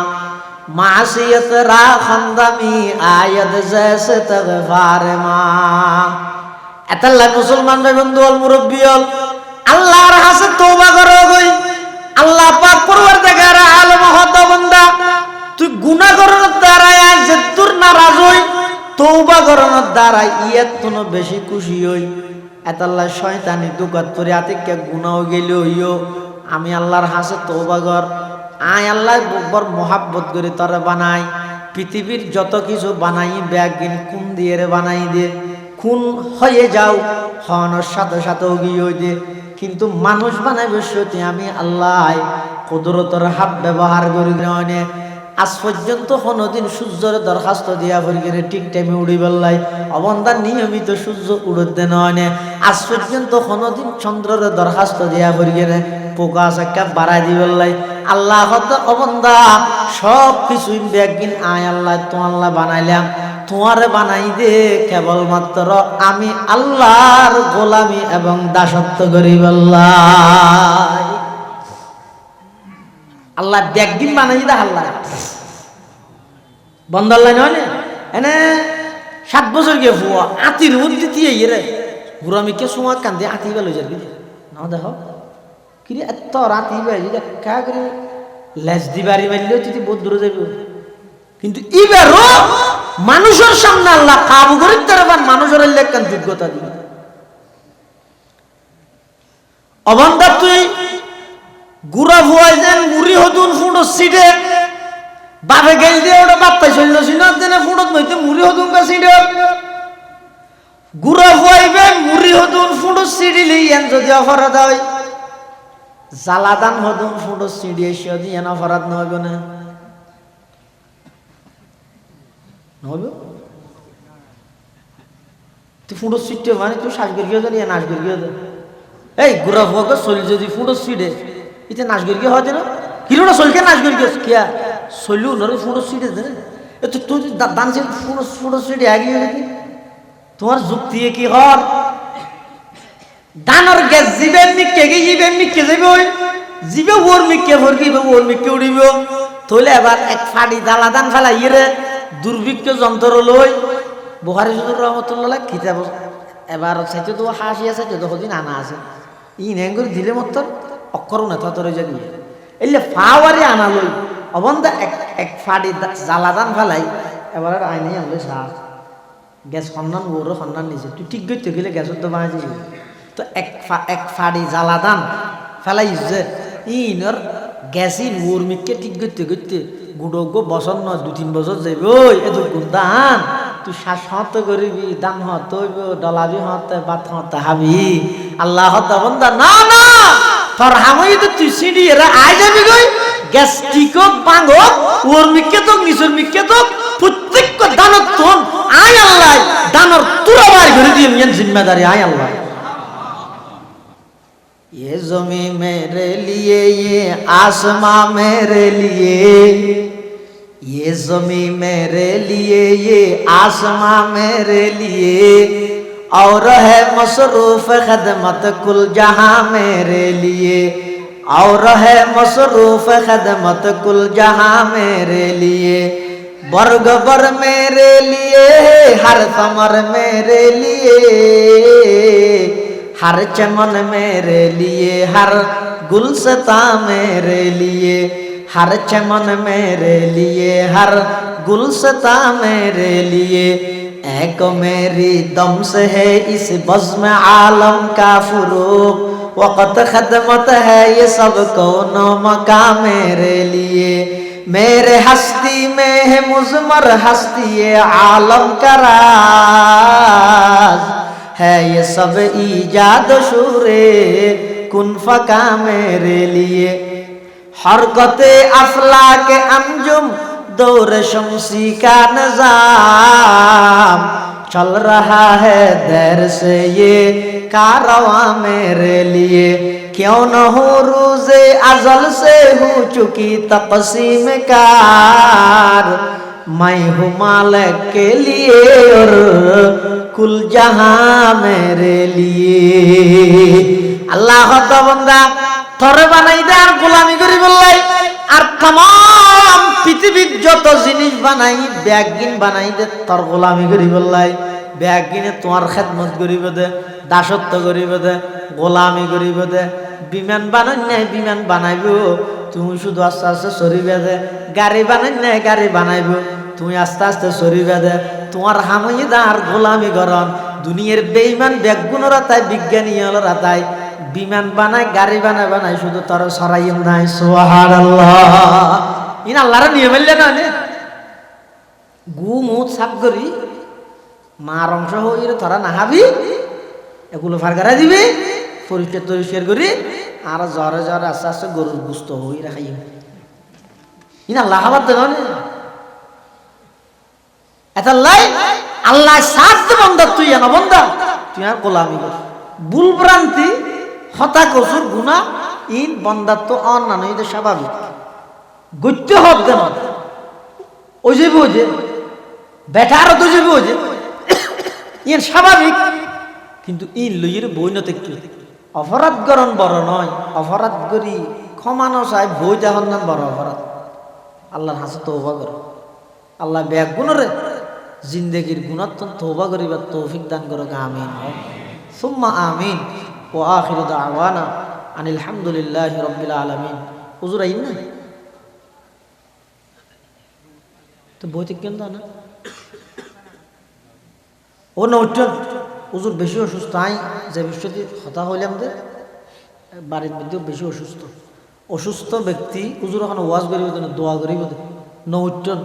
Speaker 2: मासियत रा खंदमी आयत जैसे तगफार मा এতাল্লাহ মুসলমান ভাই বন্ধু অল মুরব্বি অল আল্লাহর কাছে তওবা করো গই আল্লাহ পাক পরওয়ারদিগার আলম হত বান্দা তুই গুনাহ করার দ্বারা যে তোর নারাজ হই তওবা করার দ্বারা ইয়তনো বেশি খুশি হই এতাল্লাহ শয়তানি দুকাত তোরে আতিকে গুনাহ গেলে হইও আমি আল্লাহর কাছে তওবা কর আয় আল্লাহ বড় মোহাব্বত করে তোরে বানাই পৃথিবীর যত কিছু বানাই ব্যাগিন কোন দিয়ে রে বানাই দে খুন হয়ে যাও হওয়ানোর সাথে সাথে গিয়ে দে কিন্তু মানুষ বানাইবে সত্যি আমি আল্লাহ কুদরতের হাত ব্যবহার করি না আজ পর্যন্ত কোনোদিন সূর্যের দরখাস্ত দিয়া ফরিগেরে ঠিক টাইমে উড়ি বেল্লাই অবন্দার নিয়মিত সূর্য উড়তে নয় আজ পর্যন্ত কোনোদিন চন্দ্রের দরখাস্ত দিয়া ফরিগেরে পোকা সাক্কা বাড়াই দি বেল্লাই আল্লাহ হত অবন্দা সব কিছুই একদিন আয় আল্লাহ তো আল্লাহ বানাইলাম তোমারে বানাই দে কেবলমাত্র আমি আল্লাহর গোলামি এবং দাসত্ব করি আল্লাহ আল্লাহ একদিন বানাই দে আল্লাহ বন্দাল্লাহ নয় না এনে 7 বছর গিয়ে ফুয়া আতির মধ্যে দিয়ে রে গুরামিকে সময় কান্দে আতি গেল যাবি না দেখো কি রে এত রাতি বাই কা করে লেজ দিবারি মারলেও তুই বহুত দূরে যাবি কিন্তু ইবারও মানুষের সামনে আল্লাহ কাবু করতে পারবেন মানুষের লেখান যোগ্যতা দিবেন অবন্ধা তুই গুড়া ভুয়াই দেন মুড়ি হতুন ফুটো সিটে বাপে গেল দিয়ে ওটা বাপ্পাই চলল সিনার দেনে ফুটত নইতে মুড়ি হতুন কা সিটে গুড়া ভুয়াইবে মুড়ি হতুন ফুটো সিডিলি এন যদি অপরাধ হয় জালাদান হতুন ফুটো সিডি এসে দি এন অপরাধ নহইব না নহইব তুই ফুটো সিটে মানে তুই শ্বাস গিয়ে জানি নাচ গিয়ে দে এই গুড়া ভুয়াকে চলি যদি ফুটো সিডে ইতে নাচ গিয়ে হয় না কিলোটা চলকে নাচ গিয়ে কিয়া চলিও নরে ফুটো সিটে দে এ তো তুই দান সে ফুটো সিটে আগিয়ে দেখি তোমার যুক্তি কি হর দানর গ্যাস জিবে মিকে যাবে ওই জিবে ওর মিকে ফরকিবে ওর মিকে উড়িব তোলে এবার এক ফাড়ি জ্বালা দান ফেলা ইরে দুর্ভিক্ষ যন্ত্র লই বুখারী হুজুর রহমাতুল্লাহ কিতাব এবার চাইতে তো হাসি আছে তো দিন আনা আছে ই নেঙ্গুর দিলে মত অক্ষর না তরে যাবি এলে ফাওয়ারে আনা লই অবন্দা এক ফাড়ি জ্বালা দান ফেলাই এবার আইনে আনলে সার গ্যাস সন্ধান ওর সন্ধান নিছে তুই ঠিক করতে গেলে গ্যাসের তো বাঁচি তো এক ফাড়ি জ্বালা দান ফেলাই যে ইনর গ্যাসই ওর মিটকে ঠিক করতে গুড়োগ্য বছর নয় 2-3 বছর যাইব ওই এত দান তুই শ্বাস হতে করিবি দান হতে হইব ডলাবি হতে বাত হতে হাবি আল্লাহ হতে বন্দা না না তোর হামই তো তুই সিডি এরা আই যাবি গই গ্যাস ঠিক বাঙ্গ ওর মিটকে তো নিচের মিটকে তো প্রত্যেক দানত তোন আয় আল্লাহ দানর তুরা বার করে দিয়ে মেন জিম্মেদারি আয় আল্লাহ ये ज़मीं मेरे लिए ये आसमां मेरे लिए, ये ज़मीं मेरे लिए ये आसमां मेरे लिए, और है मसरूफ खदमत कुल जहां मेरे लिए, और है मसरूफ खदमत कुल जहां मेरे लिए। वर्ग बर मेरे लिए, हर समर मेरे लिए, हर चमन मेरे लिए, हर गुलसता मेरे लिए, हर चमन मेरे लिए, हर गुलसता मेरे लिए। एक मेरी दम से है इस बज़्म आलम का फुरूक, वक़्त खदमत है ये सब कौनो मका मेरे लिए। मेरे हस्ती में है मुज़मर हस्ती ये आलम का राज, है ये सब ईजाद शूरे कुन फका मेरे लिए। हरकते अफला के अंजुम दौर शमसी का निज़ाम, चल रहा है देर से ये कारवां मेरे लिए। क्यों न हो रोज़े अज़ल से हो चुकी तक़सीम कार, मैं हूँ मालिक के लिए और कुल जहां मेरे लिए। আল্লাহ বান্দা থরে বানাই দে আর গোলামি করি বললাই, আর तमाम পৃথিবীর যত জিনিস বানাই ব্যাগিন বানাই দে তোর গোলামি করি বললাই। ব্যাগিনে তোমার খেদমত করিব দে, দাসত্ব করিব দে, গোলামি করিব দে। বিমান বানাই নাই বিমান বানাইব, তুমি শুধু আস্তে আস্তে সরিবে দে। গাড়ি বানাই নাই গাড়ি বানাইব, তুমি আস্তে আস্তে সরিবে দে। তোমার হামই দার গোলামি করন। দুনিয়ার বেঈমান ব্যাগগুনরা তাই বিজ্ঞানী হলরা তাই বিমান বানায় গাড়ি বানায় বানায় শুধু তার সরাইম নাই। সুবহানাল্লাহ। ইন আল্লাহর নিয়ম হইলে না নে গু মুত সাফ করি মার অংশ হইরে তোরা নাহাবি, এগুলো ফারগারা দিবি পরিষ্কার তরিষ্কার করি, আর জ্বরে জ্বরে আস্তে আস্তে গরুর গুস্ত হই রাখাই। ইন আল্লাহ খাবার দেন এটা লাই আল্লাহ সাত বন্ধা তুই না বন্ধা তুই আর গোলামি কর। ভুল ভ্রান্তি হতা কসুর গুণা ইন বন্দার তো অন্যান্য এটা স্বাভাবিক। গত্য হত দেন ওই যাবি ওই যে বেটারও তো যাবি ওই যে ইন স্বাভাবিক। কিন্তু ইন লইয়ের বইনত একটু অপরাধ গরণ বড় নয়, অপরাধ করি ক্ষমানো চাই বই যখন নাম বড় অপরাধ। আল্লাহর হাসে তওবা কর। আল্লাহ ব্যাগ গুণরে জিন্দেগির গুণাত্মন তওবা করিবার তৌফিক দান করুক। আমিন সুম্মা আমিন। ওয়া আখিরু দাওয়ানা আনিল হামদুলিল্লাহি রাব্বিল আলামিন। হুজুর আইন না তো বইতে কেন না ও নৌটন হুজুর বেশি অসুস্থ। আই যে বিশ্বটি হতা হইলাম যে বাড়ির মধ্যেও বেশি অসুস্থ। অসুস্থ ব্যক্তি হুজুর ওখানে ওয়াজ করিব না দোয়া করিব নৌটন।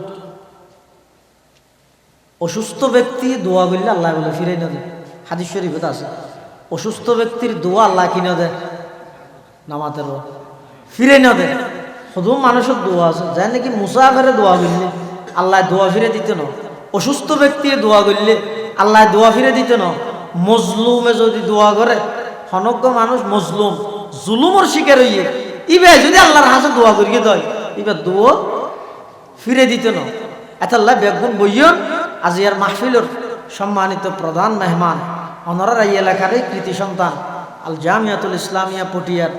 Speaker 2: অসুস্থ ব্যক্তি দোয়া করলে আল্লাহ বলে ফিরাই না দেয়। হাদিস শরীফে আছে অসুস্থ ব্যক্তির দোয়া আল্লাহ কিনে দেয় নামাতের ফিরে না দেয়। শুধু মানুষের দোয়া আছে যাই নাকি মুসাফেরে দোয়া করলে আল্লাহ দোয়া ফিরে দিতে না। অসুস্থ ব্যক্তির দোয়া করলে আল্লাহ দোয়া ফিরে দিতে না। মজলুমে যদি দোয়া করে হনজ্ঞ মানুষ মজলুম জুলুমর শিকার হইয়ে ইবার যদি আল্লাহর হাসে দোয়া করিয়ে দেয় এবার দোয়া ফিরে দিতে না। এত আল্লাহ বেগুন বইয়ন আজিয়ার মাহফিলর সম্মানিত প্রধান মেহমান অনরার এই এলাকারই কৃতি সন্তান আল জামিয়াতুল ইসলামিয়া পটিয়ার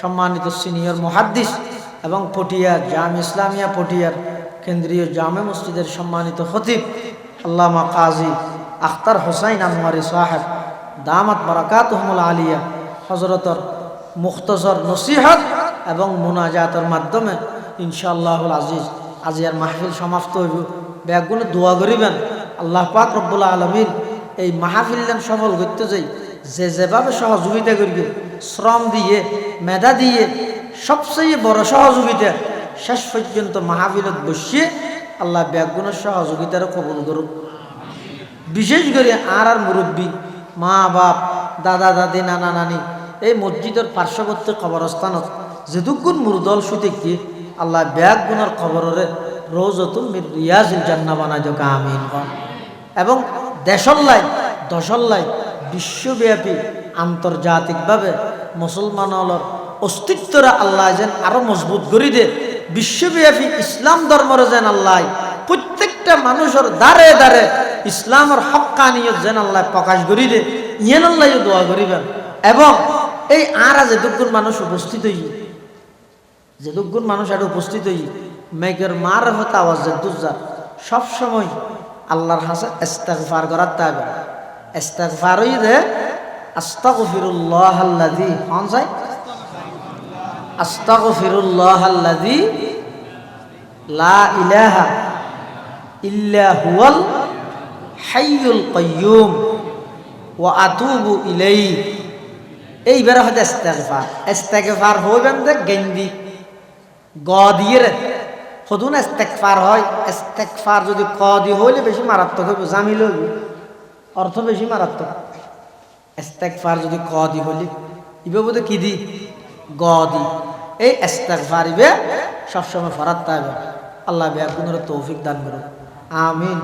Speaker 2: সম্মানিত সিনিয়র মুহাদ্দিস এবং পটিয়া জাম ইসলামিয়া পটিয়ার কেন্দ্রীয় জামে মসজিদের সম্মানিত খতিব আল্লামা কাজী আখতার হুসাইন আনোয়ারি সাহেব দামাত বারাকাতুহুমুল আলিয়া হযরতর মুখতসর নসিহত এবং মুনাজাতের মাধ্যমে ইনশাআল্লাহুল আজিজ আজিয়ার মাহফিল সমাপ্ত হইব। ব্যাগুনে দোয়া করিবেন আল্লাহ পাক রব্বুল আলামিন এই মাহফিলদান সফল করতে যাই যে যেভাবে সহযোগিতা করবে শ্রম দিয়ে মেধা দিয়ে সবচেয়ে বড় সহযোগিতা শেষ পর্যন্ত মাহফিলত বসিয়ে আল্লাহ ব্যাগুনের সহযোগিতারও কবুল করুক। বিশেষ করে আর মুরব্বী মা বাপ দাদা দাদি নানা নানি এই মসজিদের পার্শ্ববর্তী কবরস্থানত যেটুকুন মুরদল সুতেকি আল্লাহ ব্যাগুনের কবরের রওজাতুল মিন রিয়াজিল জান্নাহ বানাই দিও। আমিন। এবং দেশল্লাই দশল্লাই বিশ্বব্যাপী আন্তর্জাতিকভাবে মুসলমানর অস্তিত্বরা আল্লাহ যেন আরো মজবুত করি দে বিশ্বব্যাপী ইসলাম ধর্মরে যেন আল্লাহ প্রত্যেকটা মানুষের দ্বারে দ্বারে ইসলামের হক্কানিয়ত যেন আল্লাহ প্রকাশ করি দে ইয়েন আল্লাহ দোয়া করিবেন এবং এই আর যে দুগুণ মানুষ উপস্থিত হই যে দুগুণ মানুষ আর উপস্থিত হই মেঘের মার হতে আওয়াজ যে দুজার সবসময় আল্লাহর হাসে ইস্তেগফার করার তাবে ইস্তেগফার হই রে আস্তাগফিরুল্লাহ আল্লাযী হন যায় আস্তাগফিরুল্লাহ আল্লাযী লা ইলাহা ইল্লা হুয়াল হাইয়ুল কাইয়্যুম ওয়া আতুবু ইলাইহি এইবার হতে ইস্তেগফার হইবেন দে গেন্দি গ দিয়ে রে সদুন ইস্তেগফার হয় ইস্তেগফার যদি ক দি হইলে বেশি মারাত্মক হইব জামিল হইব অর্থ বেশি মারাত্মক ইস্তেগফার যদি ক দি হইলে ইবে বোধ কি দি গ দি এই ইস্তেগফার ইবে সবসময় ফরাত তাইবে আল্লাহ বিয়া কোন তৌফিক দান করুন আমিন।